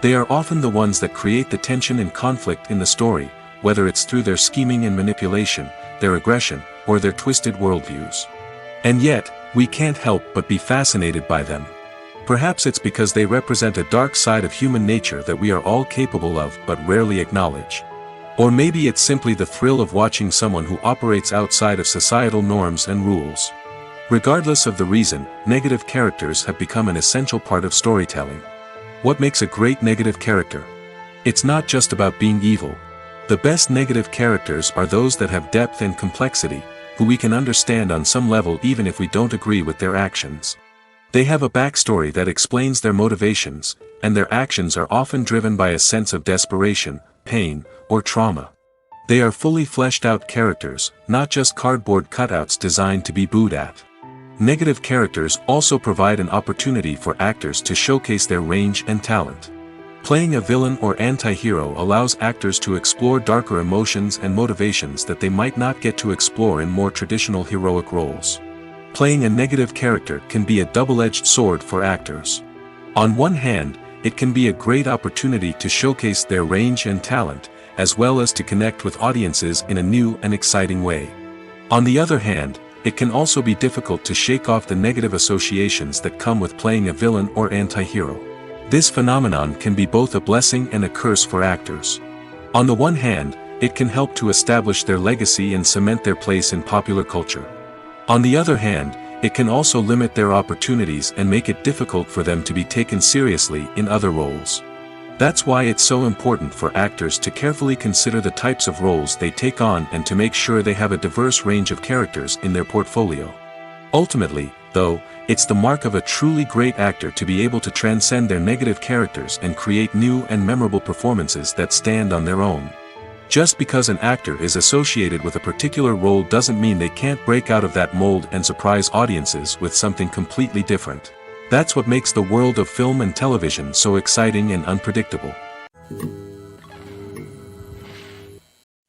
They are often the ones that create the tension and conflict in the story, whether it's through their scheming and manipulation, their aggression, or their twisted worldviews. And yet, we can't help but be fascinated by them. Perhaps it's because they represent a dark side of human nature that we are all capable of but rarely acknowledge. Or maybe it's simply the thrill of watching someone who operates outside of societal norms and rules. Regardless of the reason, negative characters have become an essential part of storytelling. What makes a great negative character? It's not just about being evil. The best negative characters are those that have depth and complexity, who we can understand on some level even if we don't agree with their actions. They have a backstory that explains their motivations, and their actions are often driven by a sense of desperation, pain, or trauma. They are fully fleshed out characters, not just cardboard cutouts designed to be booed at. Negative characters also provide an opportunity for actors to showcase their range and talent. Playing a villain or anti-hero allows actors to explore darker emotions and motivations that they might not get to explore in more traditional heroic roles. Playing a negative character can be a double-edged sword for actors. On one hand, it can be a great opportunity to showcase their range and talent, as well as to connect with audiences in a new and exciting way. On the other hand, it can also be difficult to shake off the negative associations that come with playing a villain or anti-hero. This phenomenon can be both a blessing and a curse for actors. On the one hand, it can help to establish their legacy and cement their place in popular culture. On the other hand, it can also limit their opportunities and make it difficult for them to be taken seriously in other roles. That's why it's so important for actors to carefully consider the types of roles they take on and to make sure they have a diverse range of characters in their portfolio. Ultimately, though, it's the mark of a truly great actor to be able to transcend their negative characters and create new and memorable performances that stand on their own. Just because an actor is associated with a particular role doesn't mean they can't break out of that mold and surprise audiences with something completely different. That's what makes the world of film and television so exciting and unpredictable.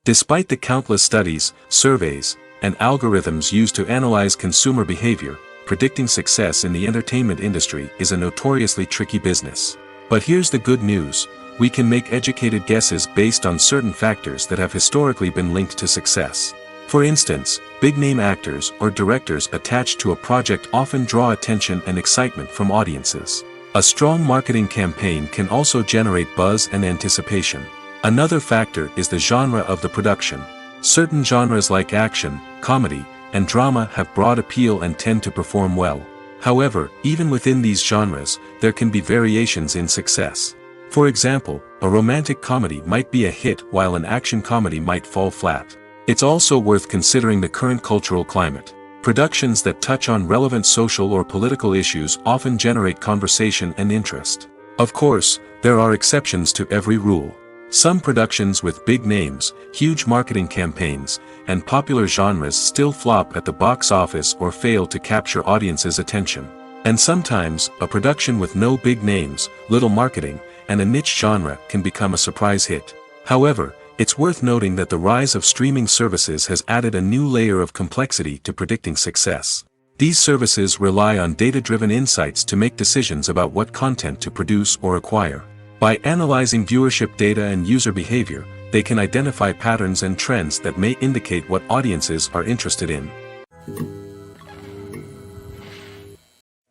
Despite the countless studies, surveys, and algorithms used to analyze consumer behavior, predicting success in the entertainment industry is a notoriously tricky business. But here's the good news: we can make educated guesses based on certain factors that have historically been linked to success. For instance, big-name actors or directors attached to a project often draw attention and excitement from audiences. A strong marketing campaign can also generate buzz and anticipation. Another factor is the genre of the production. Certain genres like action, comedy, and drama have broad appeal and tend to perform well. However, even within these genres, there can be variations in success. For example, a romantic comedy might be a hit while an action comedy might fall flat. It's also worth considering the current cultural climate. Productions that touch on relevant social or political issues often generate conversation and interest. Of course, there are exceptions to every rule. Some productions with big names, huge marketing campaigns, and popular genres still flop at the box office or fail to capture audiences' attention. And sometimes, a production with no big names, little marketing, and a niche genre can become a surprise hit. However, it's worth noting that the rise of streaming services has added a new layer of complexity to predicting success. These services rely on data-driven insights to make decisions about what content to produce or acquire. By analyzing viewership data and user behavior, they can identify patterns and trends that may indicate what audiences are interested in.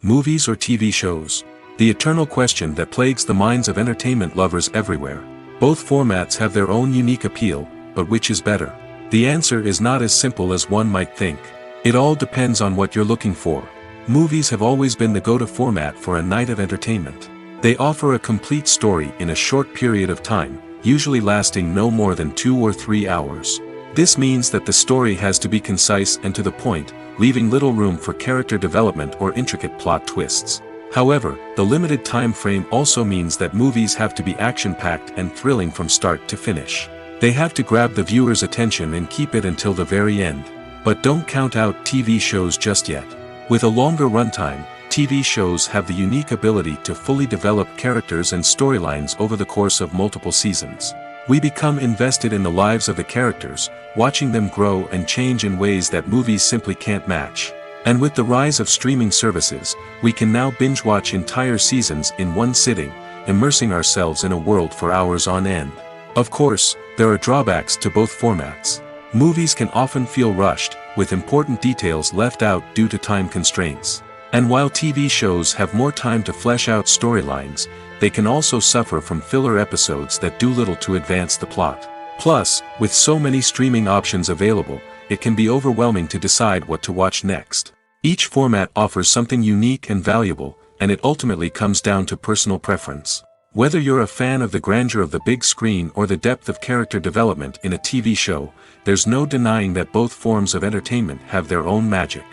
Movies or TV shows? The eternal question that plagues the minds of entertainment lovers everywhere. Both formats have their own unique appeal, but which is better? The answer is not as simple as one might think. It all depends on what you're looking for. Movies have always been the go-to format for a night of entertainment. They offer a complete story in a short period of time, usually lasting no more than 2 or 3 hours. This means that the story has to be concise and to the point, leaving little room for character development or intricate plot twists. However, the limited time frame also means that movies have to be action-packed and thrilling from start to finish. They have to grab the viewer's attention and keep it until the very end. But don't count out TV shows just yet. With a longer runtime, TV shows have the unique ability to fully develop characters and storylines over the course of multiple seasons. We become invested in the lives of the characters, watching them grow and change in ways that movies simply can't match. And with the rise of streaming services, we can now binge-watch entire seasons in one sitting, immersing ourselves in a world for hours on end. Of course, there are drawbacks to both formats. Movies can often feel rushed, with important details left out due to time constraints. And while TV shows have more time to flesh out storylines, they can also suffer from filler episodes that do little to advance the plot. Plus, with so many streaming options available, it can be overwhelming to decide what to watch next. Each format offers something unique and valuable, and it ultimately comes down to personal preference. Whether you're a fan of the grandeur of the big screen or the depth of character development in a TV show, there's no denying that both forms of entertainment have their own magic.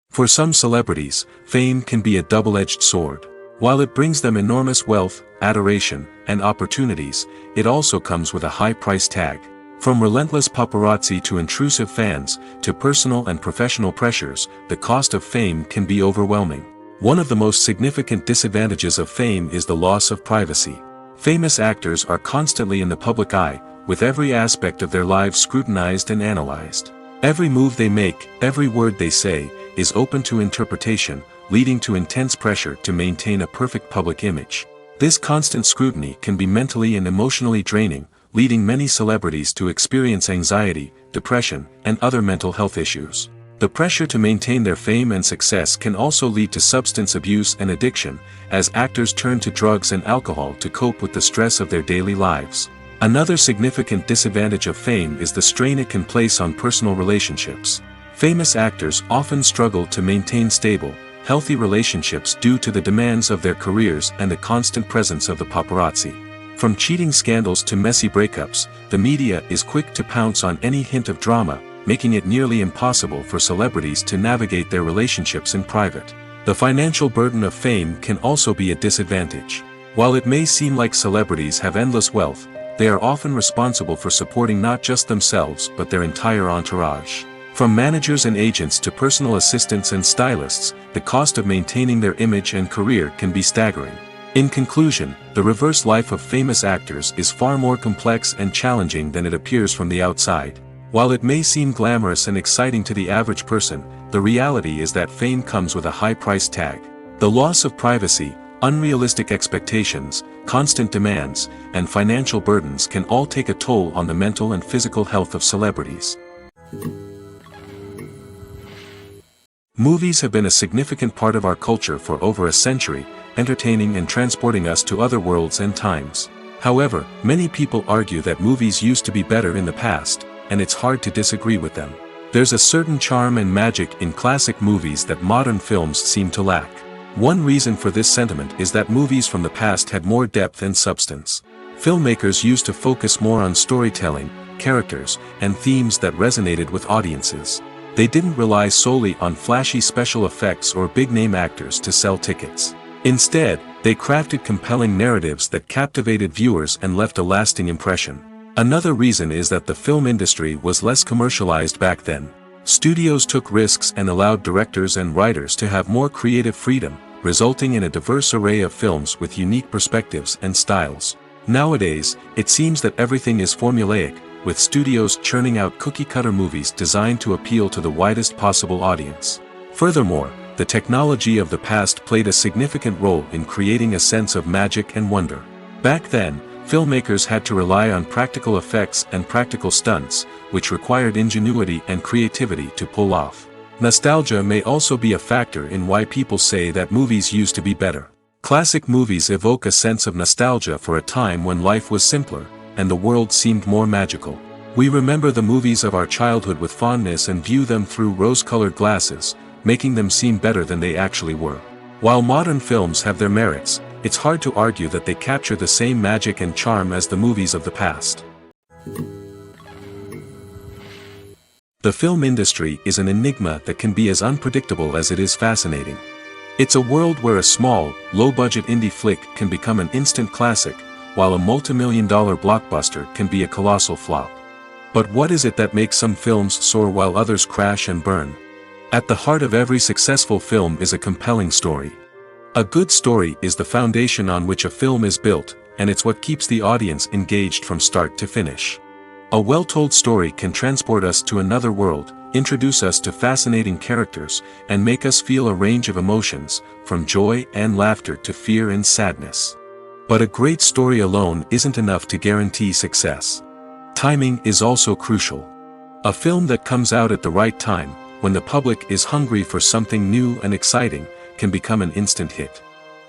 For some celebrities, fame can be a double-edged sword. While it brings them enormous wealth, adoration, and opportunities, it also comes with a high price tag. From relentless paparazzi to intrusive fans, to personal and professional pressures, the cost of fame can be overwhelming. One of the most significant disadvantages of fame is the loss of privacy. Famous actors are constantly in the public eye, with every aspect of their lives scrutinized and analyzed. Every move they make, every word they say, is open to interpretation, leading to intense pressure to maintain a perfect public image. This constant scrutiny can be mentally and emotionally draining, leading many celebrities to experience anxiety, depression, and other mental health issues. The pressure to maintain their fame and success can also lead to substance abuse and addiction, as actors turn to drugs and alcohol to cope with the stress of their daily lives. Another significant disadvantage of fame is the strain it can place on personal relationships. Famous actors often struggle to maintain stable, healthy relationships due to the demands of their careers and the constant presence of the paparazzi. From cheating scandals to messy breakups, the media is quick to pounce on any hint of drama, making it nearly impossible for celebrities to navigate their relationships in private. The financial burden of fame can also be a disadvantage. While it may seem like celebrities have endless wealth, they are often responsible for supporting not just themselves but their entire entourage. From managers and agents to personal assistants and stylists, the cost of maintaining their image and career can be staggering. In conclusion, the reverse life of famous actors is far more complex and challenging than it appears from the outside. While it may seem glamorous and exciting to the average person, the reality is that fame comes with a high price tag. The loss of privacy, unrealistic expectations, constant demands, and financial burdens can all take a toll on the mental and physical health of celebrities. Movies have been a significant part of our culture for over a century, entertaining and transporting us to other worlds and times. However, many people argue that movies used to be better in the past, and it's hard to disagree with them. There's a certain charm and magic in classic movies that modern films seem to lack. One reason for this sentiment is that movies from the past had more depth and substance. Filmmakers used to focus more on storytelling, characters, and themes that resonated with audiences. They didn't rely solely on flashy special effects or big-name actors to sell tickets. Instead, they crafted compelling narratives that captivated viewers and left a lasting impression. Another reason is that the film industry was less commercialized back then. Studios took risks and allowed directors and writers to have more creative freedom, resulting in a diverse array of films with unique perspectives and styles. Nowadays, it seems that everything is formulaic, with studios churning out cookie-cutter movies designed to appeal to the widest possible audience. Furthermore, the technology of the past played a significant role in creating a sense of magic and wonder. Back then, filmmakers had to rely on practical effects and practical stunts, which required ingenuity and creativity to pull off. Nostalgia may also be a factor in why people say that movies used to be better. Classic movies evoke a sense of nostalgia for a time when life was simpler, and the world seemed more magical. We remember the movies of our childhood with fondness and view them through rose-colored glasses, making them seem better than they actually were. While modern films have their merits, it's hard to argue that they capture the same magic and charm as the movies of the past. The film industry is an enigma that can be as unpredictable as it is fascinating. It's a world where a small, low-budget indie flick can become an instant classic, while a multi-million-dollar blockbuster can be a colossal flop. But what is it that makes some films soar while others crash and burn? At the heart of every successful film is a compelling story. A good story is the foundation on which a film is built, and it's what keeps the audience engaged from start to finish. A well-told story can transport us to another world, introduce us to fascinating characters, and make us feel a range of emotions, from joy and laughter to fear and sadness. But a great story alone isn't enough to guarantee success. Timing is also crucial. A film that comes out at the right time, when the public is hungry for something new and exciting, can become an instant hit.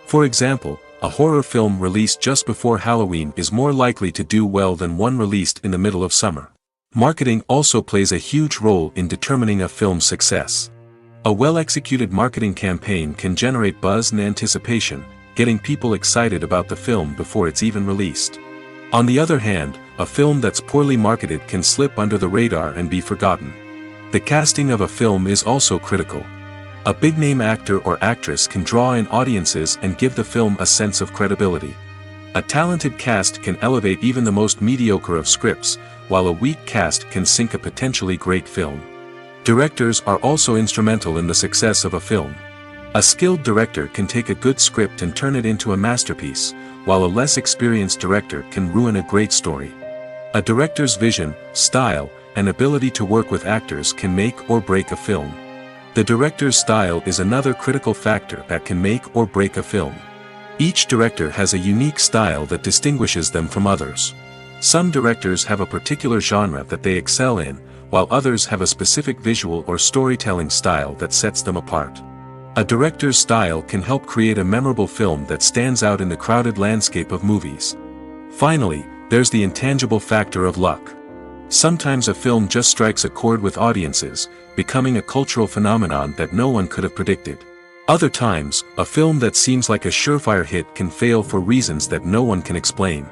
For example, a horror film released just before Halloween is more likely to do well than one released in the middle of summer. Marketing also plays a huge role in determining a film's success. A well-executed marketing campaign can generate buzz and anticipation, getting people excited about the film before it's even released. On the other hand, a film that's poorly marketed can slip under the radar and be forgotten. The casting of a film is also critical. A big-name actor or actress can draw in audiences and give the film a sense of credibility. A talented cast can elevate even the most mediocre of scripts, while a weak cast can sink a potentially great film. Directors are also instrumental in the success of a film. A skilled director can take a good script and turn it into a masterpiece, while a less experienced director can ruin a great story. A director's vision, style, and ability to work with actors can make or break a film. The director's style is another critical factor that can make or break a film. Each director has a unique style that distinguishes them from others. Some directors have a particular genre that they excel in, while others have a specific visual or storytelling style that sets them apart. A director's style can help create a memorable film that stands out in the crowded landscape of movies. Finally, there's the intangible factor of luck. Sometimes a film just strikes a chord with audiences, becoming a cultural phenomenon that no one could have predicted. Other times, a film that seems like a surefire hit can fail for reasons that no one can explain.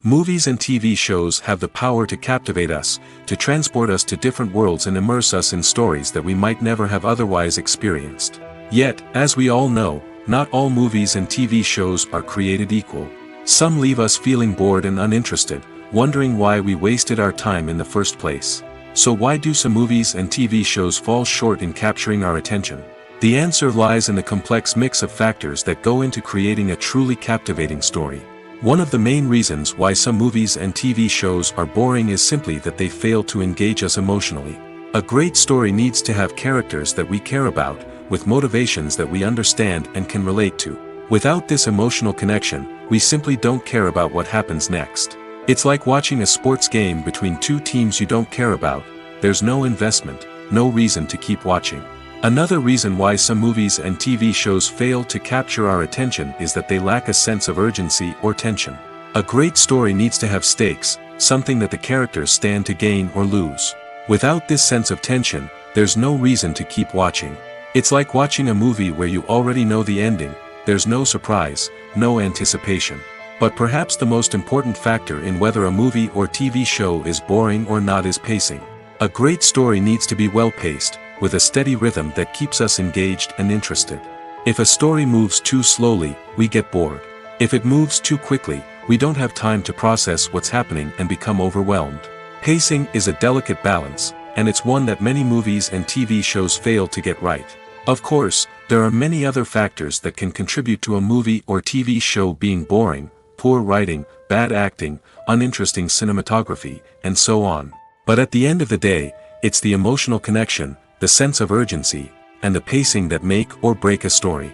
Movies and TV shows have the power to captivate us, to transport us to different worlds and immerse us in stories that we might never have otherwise experienced. Yet, as we all know, not all movies and TV shows are created equal. Some leave us feeling bored and uninterested, wondering why we wasted our time in the first place. So why do some movies and TV shows fall short in capturing our attention? The answer lies in the complex mix of factors that go into creating a truly captivating story. One of the main reasons why some movies and TV shows are boring is simply that they fail to engage us emotionally. A great story needs to have characters that we care about, with motivations that we understand and can relate to. Without this emotional connection, we simply don't care about what happens next. It's like watching a sports game between two teams you don't care about. There's no investment, no reason to keep watching. Another reason why some movies and TV shows fail to capture our attention is that they lack a sense of urgency or tension. A great story needs to have stakes, something that the characters stand to gain or lose. Without this sense of tension, there's no reason to keep watching. It's like watching a movie where you already know the ending. There's no surprise, no anticipation. But perhaps the most important factor in whether a movie or TV show is boring or not is pacing. A great story needs to be well-paced, with a steady rhythm that keeps us engaged and interested. If a story moves too slowly, we get bored. If it moves too quickly, we don't have time to process what's happening and become overwhelmed. Pacing is a delicate balance, and it's one that many movies and TV shows fail to get right. Of course, there are many other factors that can contribute to a movie or TV show being boring: poor writing, bad acting, uninteresting cinematography, and so on. But at the end of the day, it's the emotional connection, the sense of urgency, and the pacing that make or break a story.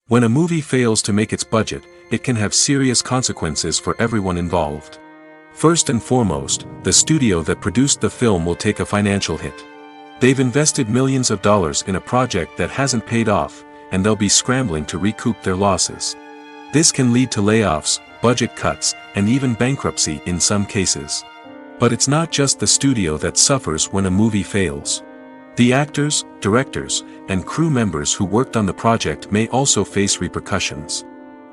When a movie fails to make its budget, it can have serious consequences for everyone involved. First and foremost, the studio that produced the film will take a financial hit. They've invested millions of dollars in a project that hasn't paid off, and they'll be scrambling to recoup their losses. This can lead to layoffs, budget cuts, and even bankruptcy in some cases. But it's not just the studio that suffers when a movie fails. The actors, directors, and crew members who worked on the project may also face repercussions.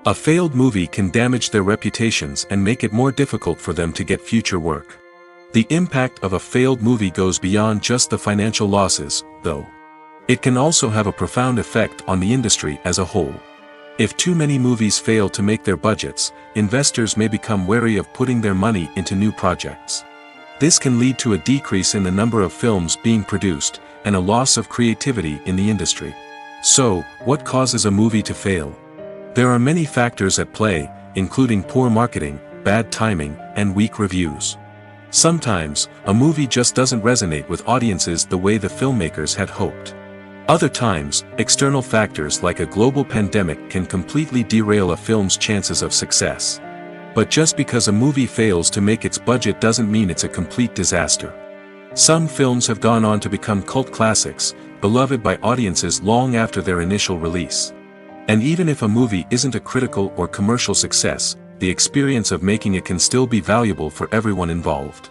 A failed movie can damage their reputations and make it more difficult for them to get future work. The impact of a failed movie goes beyond just the financial losses, though. It can also have a profound effect on the industry as a whole. If too many movies fail to make their budgets, investors may become wary of putting their money into new projects. This can lead to a decrease in the number of films being produced, and a loss of creativity in the industry. So, what causes a movie to fail? There are many factors at play, including poor marketing, bad timing and weak reviews. Sometimes, a movie just doesn't resonate with audiences the way the filmmakers had hoped. Other times, external factors like a global pandemic can completely derail a film's chances of success. But just because a movie fails to make its budget doesn't mean it's a complete disaster. Some films have gone on to become cult classics, beloved by audiences long after their initial release. And even if a movie isn't a critical or commercial success, the experience of making it can still be valuable for everyone involved.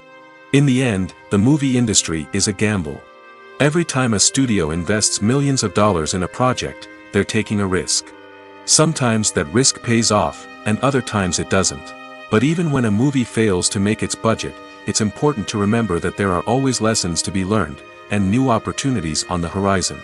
In the end, the movie industry is a gamble. Every time a studio invests millions of dollars in a project, they're taking a risk. Sometimes that risk pays off, and other times it doesn't. But even when a movie fails to make its budget, it's important to remember that there are always lessons to be learned, and new opportunities on the horizon.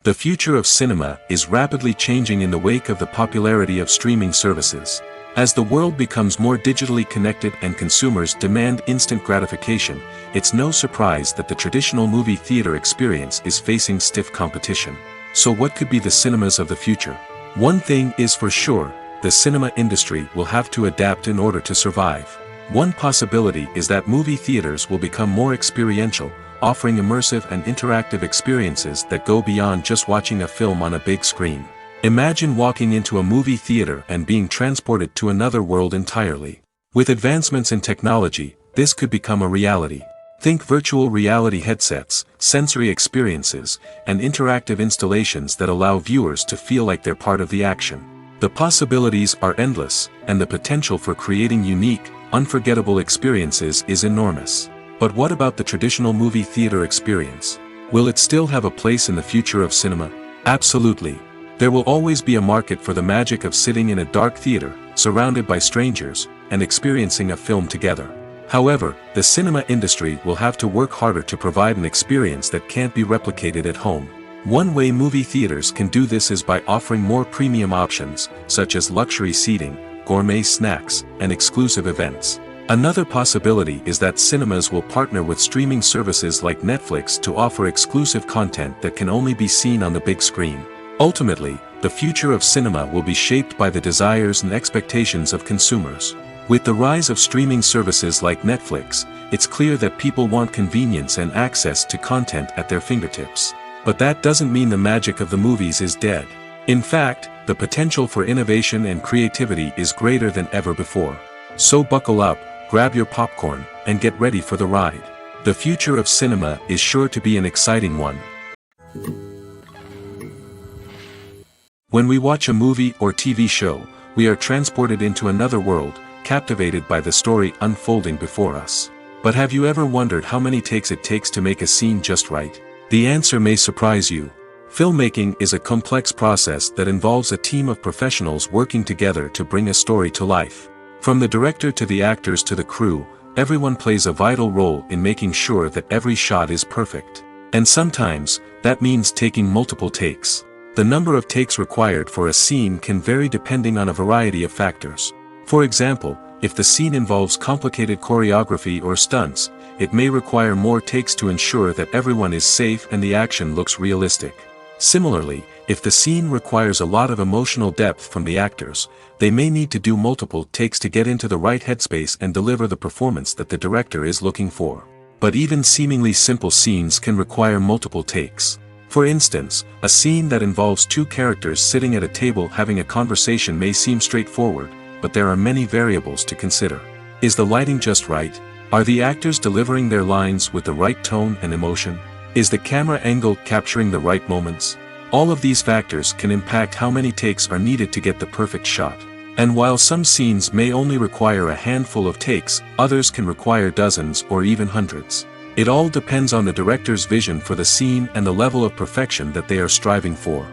The future of cinema is rapidly changing in the wake of the popularity of streaming services. As the world becomes more digitally connected and consumers demand instant gratification, it's no surprise that the traditional movie theater experience is facing stiff competition. So what could be the cinemas of the future? One thing is for sure, the cinema industry will have to adapt in order to survive. One possibility is that movie theaters will become more experiential, offering immersive and interactive experiences that go beyond just watching a film on a big screen. Imagine walking into a movie theater and being transported to another world entirely. With advancements in technology, this could become a reality. Think virtual reality headsets, sensory experiences, and interactive installations that allow viewers to feel like they're part of the action. The possibilities are endless, and the potential for creating unique, unforgettable experiences is enormous. But what about the traditional movie theater experience? Will it still have a place in the future of cinema? Absolutely. There will always be a market for the magic of sitting in a dark theater, surrounded by strangers, and experiencing a film together. However, the cinema industry will have to work harder to provide an experience that can't be replicated at home. One way movie theaters can do this is by offering more premium options, such as luxury seating, gourmet snacks, and exclusive events. Another possibility is that cinemas will partner with streaming services like Netflix to offer exclusive content that can only be seen on the big screen. Ultimately, the future of cinema will be shaped by the desires and expectations of consumers. With the rise of streaming services like Netflix, it's clear that people want convenience and access to content at their fingertips. But that doesn't mean the magic of the movies is dead. In fact, the potential for innovation and creativity is greater than ever before. So buckle up, grab your popcorn, and get ready for the ride. The future of cinema is sure to be an exciting one. When we watch a movie or TV show, we are transported into another world, captivated by the story unfolding before us. But have you ever wondered how many takes it takes to make a scene just right? The answer may surprise you. Filmmaking is a complex process that involves a team of professionals working together to bring a story to life. From the director to the actors to the crew, everyone plays a vital role in making sure that every shot is perfect. And sometimes, that means taking multiple takes. The number of takes required for a scene can vary depending on a variety of factors. For example, if the scene involves complicated choreography or stunts, it may require more takes to ensure that everyone is safe and the action looks realistic. Similarly, if the scene requires a lot of emotional depth from the actors, they may need to do multiple takes to get into the right headspace and deliver the performance that the director is looking for. But even seemingly simple scenes can require multiple takes. For instance, a scene that involves two characters sitting at a table having a conversation may seem straightforward, but there are many variables to consider. Is the lighting just right? Are the actors delivering their lines with the right tone and emotion? Is the camera angle capturing the right moments? All of these factors can impact how many takes are needed to get the perfect shot. And while some scenes may only require a handful of takes, others can require dozens or even hundreds. It all depends on the director's vision for the scene and the level of perfection that they are striving for.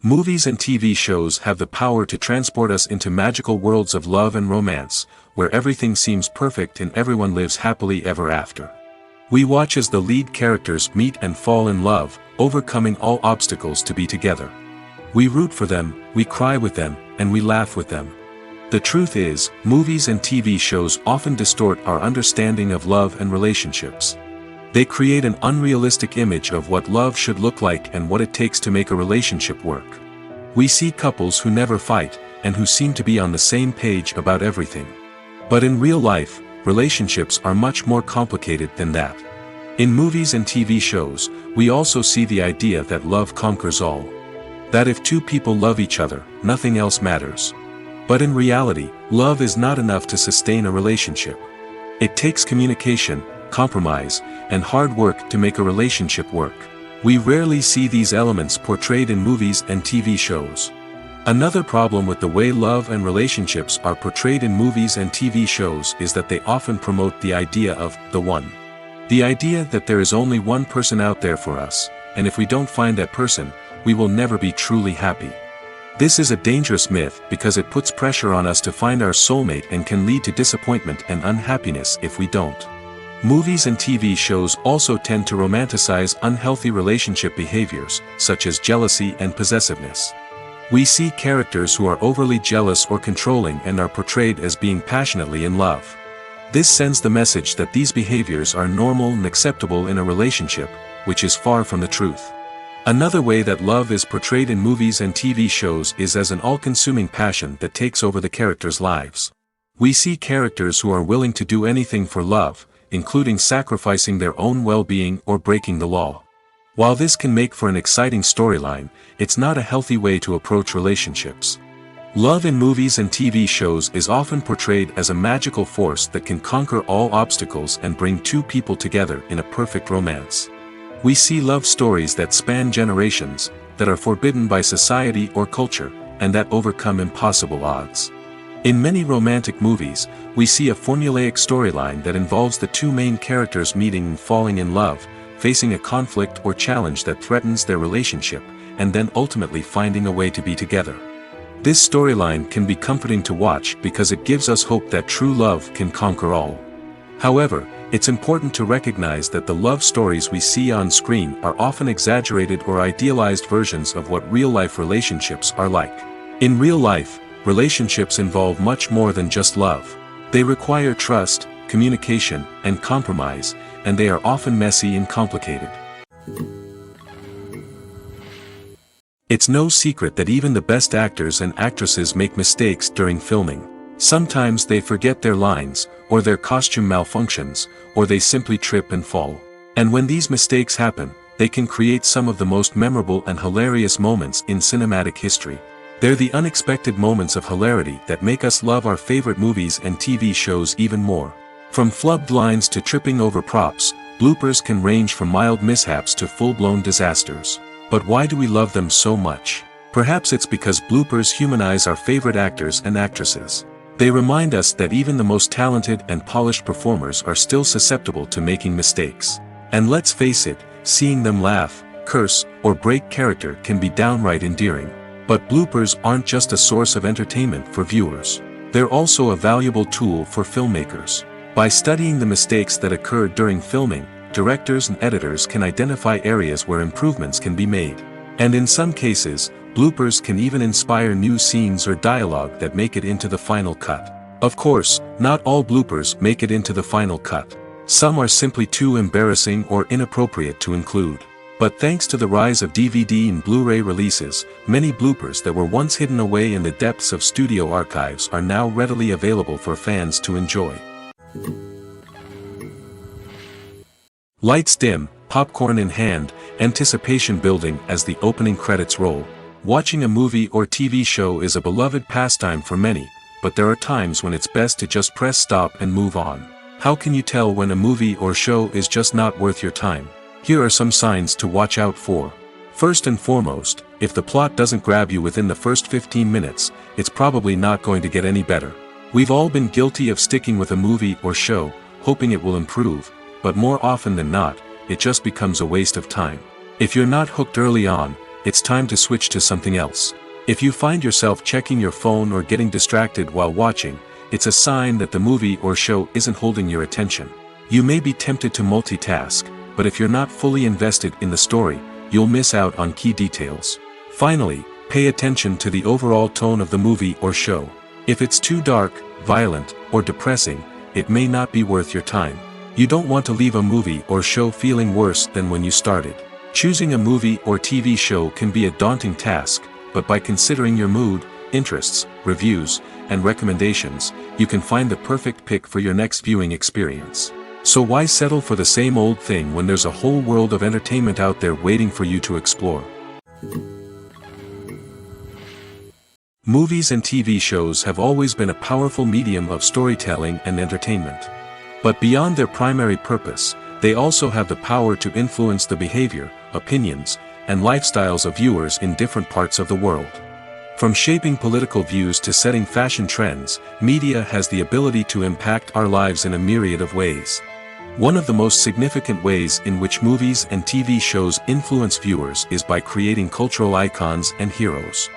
Movies and TV shows have the power to transport us into magical worlds of love and romance, where everything seems perfect and everyone lives happily ever after. We watch as the lead characters meet and fall in love, overcoming all obstacles to be together. We root for them, we cry with them, and we laugh with them. The truth is, movies and TV shows often distort our understanding of love and relationships. They create an unrealistic image of what love should look like and what it takes to make a relationship work. We see couples who never fight, and who seem to be on the same page about everything. But in real life, relationships are much more complicated than that. In movies and TV shows, we also see the idea that love conquers all. That if two people love each other, nothing else matters. But in reality, love is not enough to sustain a relationship. It takes communication, compromise, and hard work to make a relationship work. We rarely see these elements portrayed in movies and TV shows. Another problem with the way love and relationships are portrayed in movies and TV shows is that they often promote the idea of the one. The idea that there is only one person out there for us, and if we don't find that person, we will never be truly happy. This is a dangerous myth because it puts pressure on us to find our soulmate and can lead to disappointment and unhappiness if we don't. Movies and TV shows also tend to romanticize unhealthy relationship behaviors, such as jealousy and possessiveness. We see characters who are overly jealous or controlling and are portrayed as being passionately in love. This sends the message that these behaviors are normal and acceptable in a relationship, which is far from the truth. Another way that love is portrayed in movies and TV shows is as an all-consuming passion that takes over the characters' lives. We see characters who are willing to do anything for love, including sacrificing their own well-being or breaking the law. While this can make for an exciting storyline, it's not a healthy way to approach relationships. Love in movies and TV shows is often portrayed as a magical force that can conquer all obstacles and bring two people together in a perfect romance. We see love stories that span generations, that are forbidden by society or culture, and that overcome impossible odds. In many romantic movies, we see a formulaic storyline that involves the two main characters meeting and falling in love, facing a conflict or challenge that threatens their relationship, and then ultimately finding a way to be together. This storyline can be comforting to watch because it gives us hope that true love can conquer all. However, it's important to recognize that the love stories we see on screen are often exaggerated or idealized versions of what real-life relationships are like. In real life, relationships involve much more than just love. They require trust, communication, and compromise, and they are often messy and complicated. It's no secret that even the best actors and actresses make mistakes during filming. Sometimes they forget their lines, or their costume malfunctions, or they simply trip and fall. And when these mistakes happen, they can create some of the most memorable and hilarious moments in cinematic history. They're the unexpected moments of hilarity that make us love our favorite movies and TV shows even more. From flubbed lines to tripping over props, bloopers can range from mild mishaps to full-blown disasters. But why do we love them so much? Perhaps it's because bloopers humanize our favorite actors and actresses. They remind us that even the most talented and polished performers are still susceptible to making mistakes. And let's face it, seeing them laugh, curse, or break character can be downright endearing. But bloopers aren't just a source of entertainment for viewers. They're also a valuable tool for filmmakers. By studying the mistakes that occur during filming, directors and editors can identify areas where improvements can be made. And in some cases, bloopers can even inspire new scenes or dialogue that make it into the final cut. Of course, not all bloopers make it into the final cut. Some are simply too embarrassing or inappropriate to include. But thanks to the rise of DVD and Blu-ray releases, many bloopers that were once hidden away in the depths of studio archives are now readily available for fans to enjoy. Lights dim, popcorn in hand, anticipation building as the opening credits roll. Watching a movie or TV show is a beloved pastime for many, but there are times when it's best to just press stop and move on. How can you tell when a movie or show is just not worth your time? Here are some signs to watch out for. First and foremost, if the plot doesn't grab you within the first 15 minutes, it's probably not going to get any better. We've all been guilty of sticking with a movie or show, hoping it will improve, but more often than not, it just becomes a waste of time. If you're not hooked early on, it's time to switch to something else. If you find yourself checking your phone or getting distracted while watching, it's a sign that the movie or show isn't holding your attention. You may be tempted to multitask, but if you're not fully invested in the story, you'll miss out on key details. Finally, pay attention to the overall tone of the movie or show. If it's too dark, violent, or depressing, it may not be worth your time. You don't want to leave a movie or show feeling worse than when you started. Choosing a movie or TV show can be a daunting task, but by considering your mood, interests, reviews, and recommendations, you can find the perfect pick for your next viewing experience. So why settle for the same old thing when there's a whole world of entertainment out there waiting for you to explore? Movies and TV shows have always been a powerful medium of storytelling and entertainment. But beyond their primary purpose, they also have the power to influence the behavior, opinions, and lifestyles of viewers in different parts of the world. From shaping political views to setting fashion trends, media has the ability to impact our lives in a myriad of ways. One of the most significant ways in which movies and TV shows influence viewers is by creating cultural icons and heroes.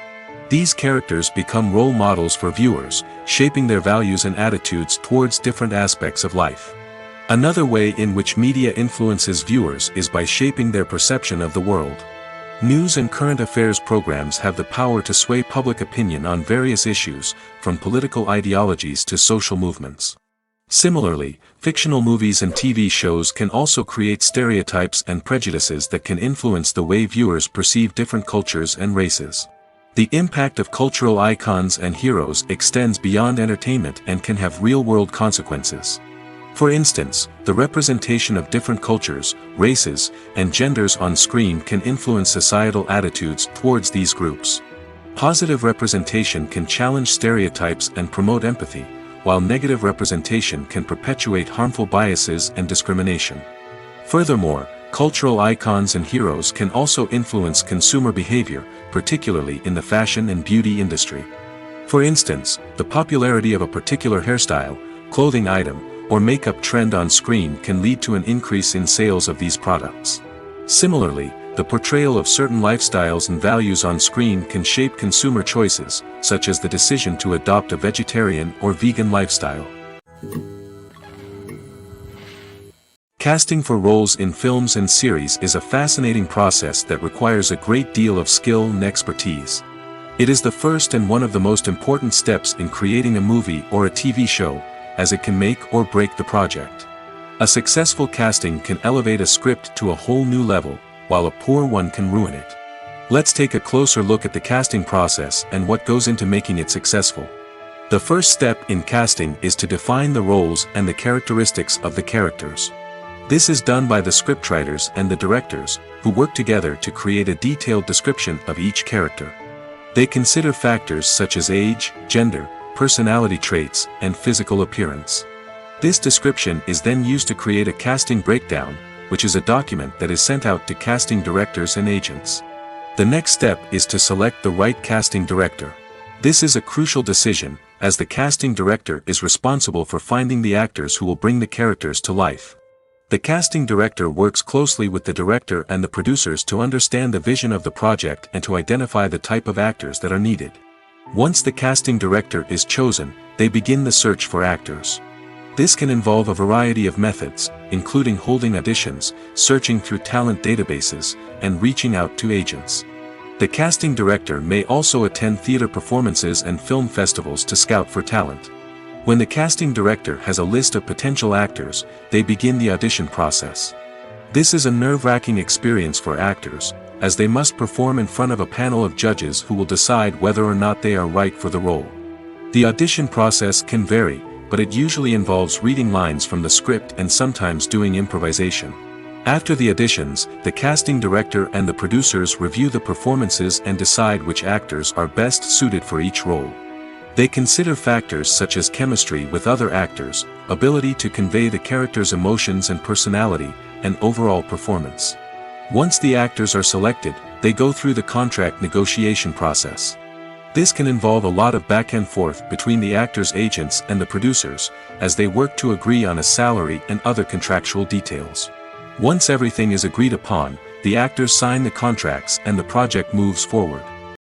These characters become role models for viewers, shaping their values and attitudes towards different aspects of life. Another way in which media influences viewers is by shaping their perception of the world. News and current affairs programs have the power to sway public opinion on various issues, from political ideologies to social movements. Similarly, fictional movies and TV shows can also create stereotypes and prejudices that can influence the way viewers perceive different cultures and races. The impact of cultural icons and heroes extends beyond entertainment and can have real-world consequences. For instance, the representation of different cultures, races, and genders on screen can influence societal attitudes towards these groups. Positive representation can challenge stereotypes and promote empathy, while negative representation can perpetuate harmful biases and discrimination. Furthermore, cultural icons and heroes can also influence consumer behavior, particularly in the fashion and beauty industry. For instance, the popularity of a particular hairstyle, clothing item, or makeup trend on screen can lead to an increase in sales of these products. Similarly, the portrayal of certain lifestyles and values on screen can shape consumer choices, such as the decision to adopt a vegetarian or vegan lifestyle. Casting for roles in films and series is a fascinating process that requires a great deal of skill and expertise. It is the first and one of the most important steps in creating a movie or a TV show, as it can make or break the project. A successful casting can elevate a script to a whole new level, while a poor one can ruin it. Let's take a closer look at the casting process and what goes into making it successful. The first step in casting is to define the roles and the characteristics of the characters. This is done by the scriptwriters and the directors, who work together to create a detailed description of each character. They consider factors such as age, gender, personality traits, and physical appearance. This description is then used to create a casting breakdown, which is a document that is sent out to casting directors and agents. The next step is to select the right casting director. This is a crucial decision, as the casting director is responsible for finding the actors who will bring the characters to life. The casting director works closely with the director and the producers to understand the vision of the project and to identify the type of actors that are needed. Once the casting director is chosen, they begin the search for actors. This can involve a variety of methods, including holding auditions, searching through talent databases, and reaching out to agents. The casting director may also attend theater performances and film festivals to scout for talent. When the casting director has a list of potential actors, they begin the audition process. This is a nerve-wracking experience for actors, as they must perform in front of a panel of judges who will decide whether or not they are right for the role. The audition process can vary, but it usually involves reading lines from the script and sometimes doing improvisation. After the auditions, the casting director and the producers review the performances and decide which actors are best suited for each role. They consider factors such as chemistry with other actors, ability to convey the character's emotions and personality, and overall performance. Once the actors are selected, they go through the contract negotiation process. This can involve a lot of back and forth between the actors' agents and the producers, as they work to agree on a salary and other contractual details. Once everything is agreed upon, the actors sign the contracts and the project moves forward.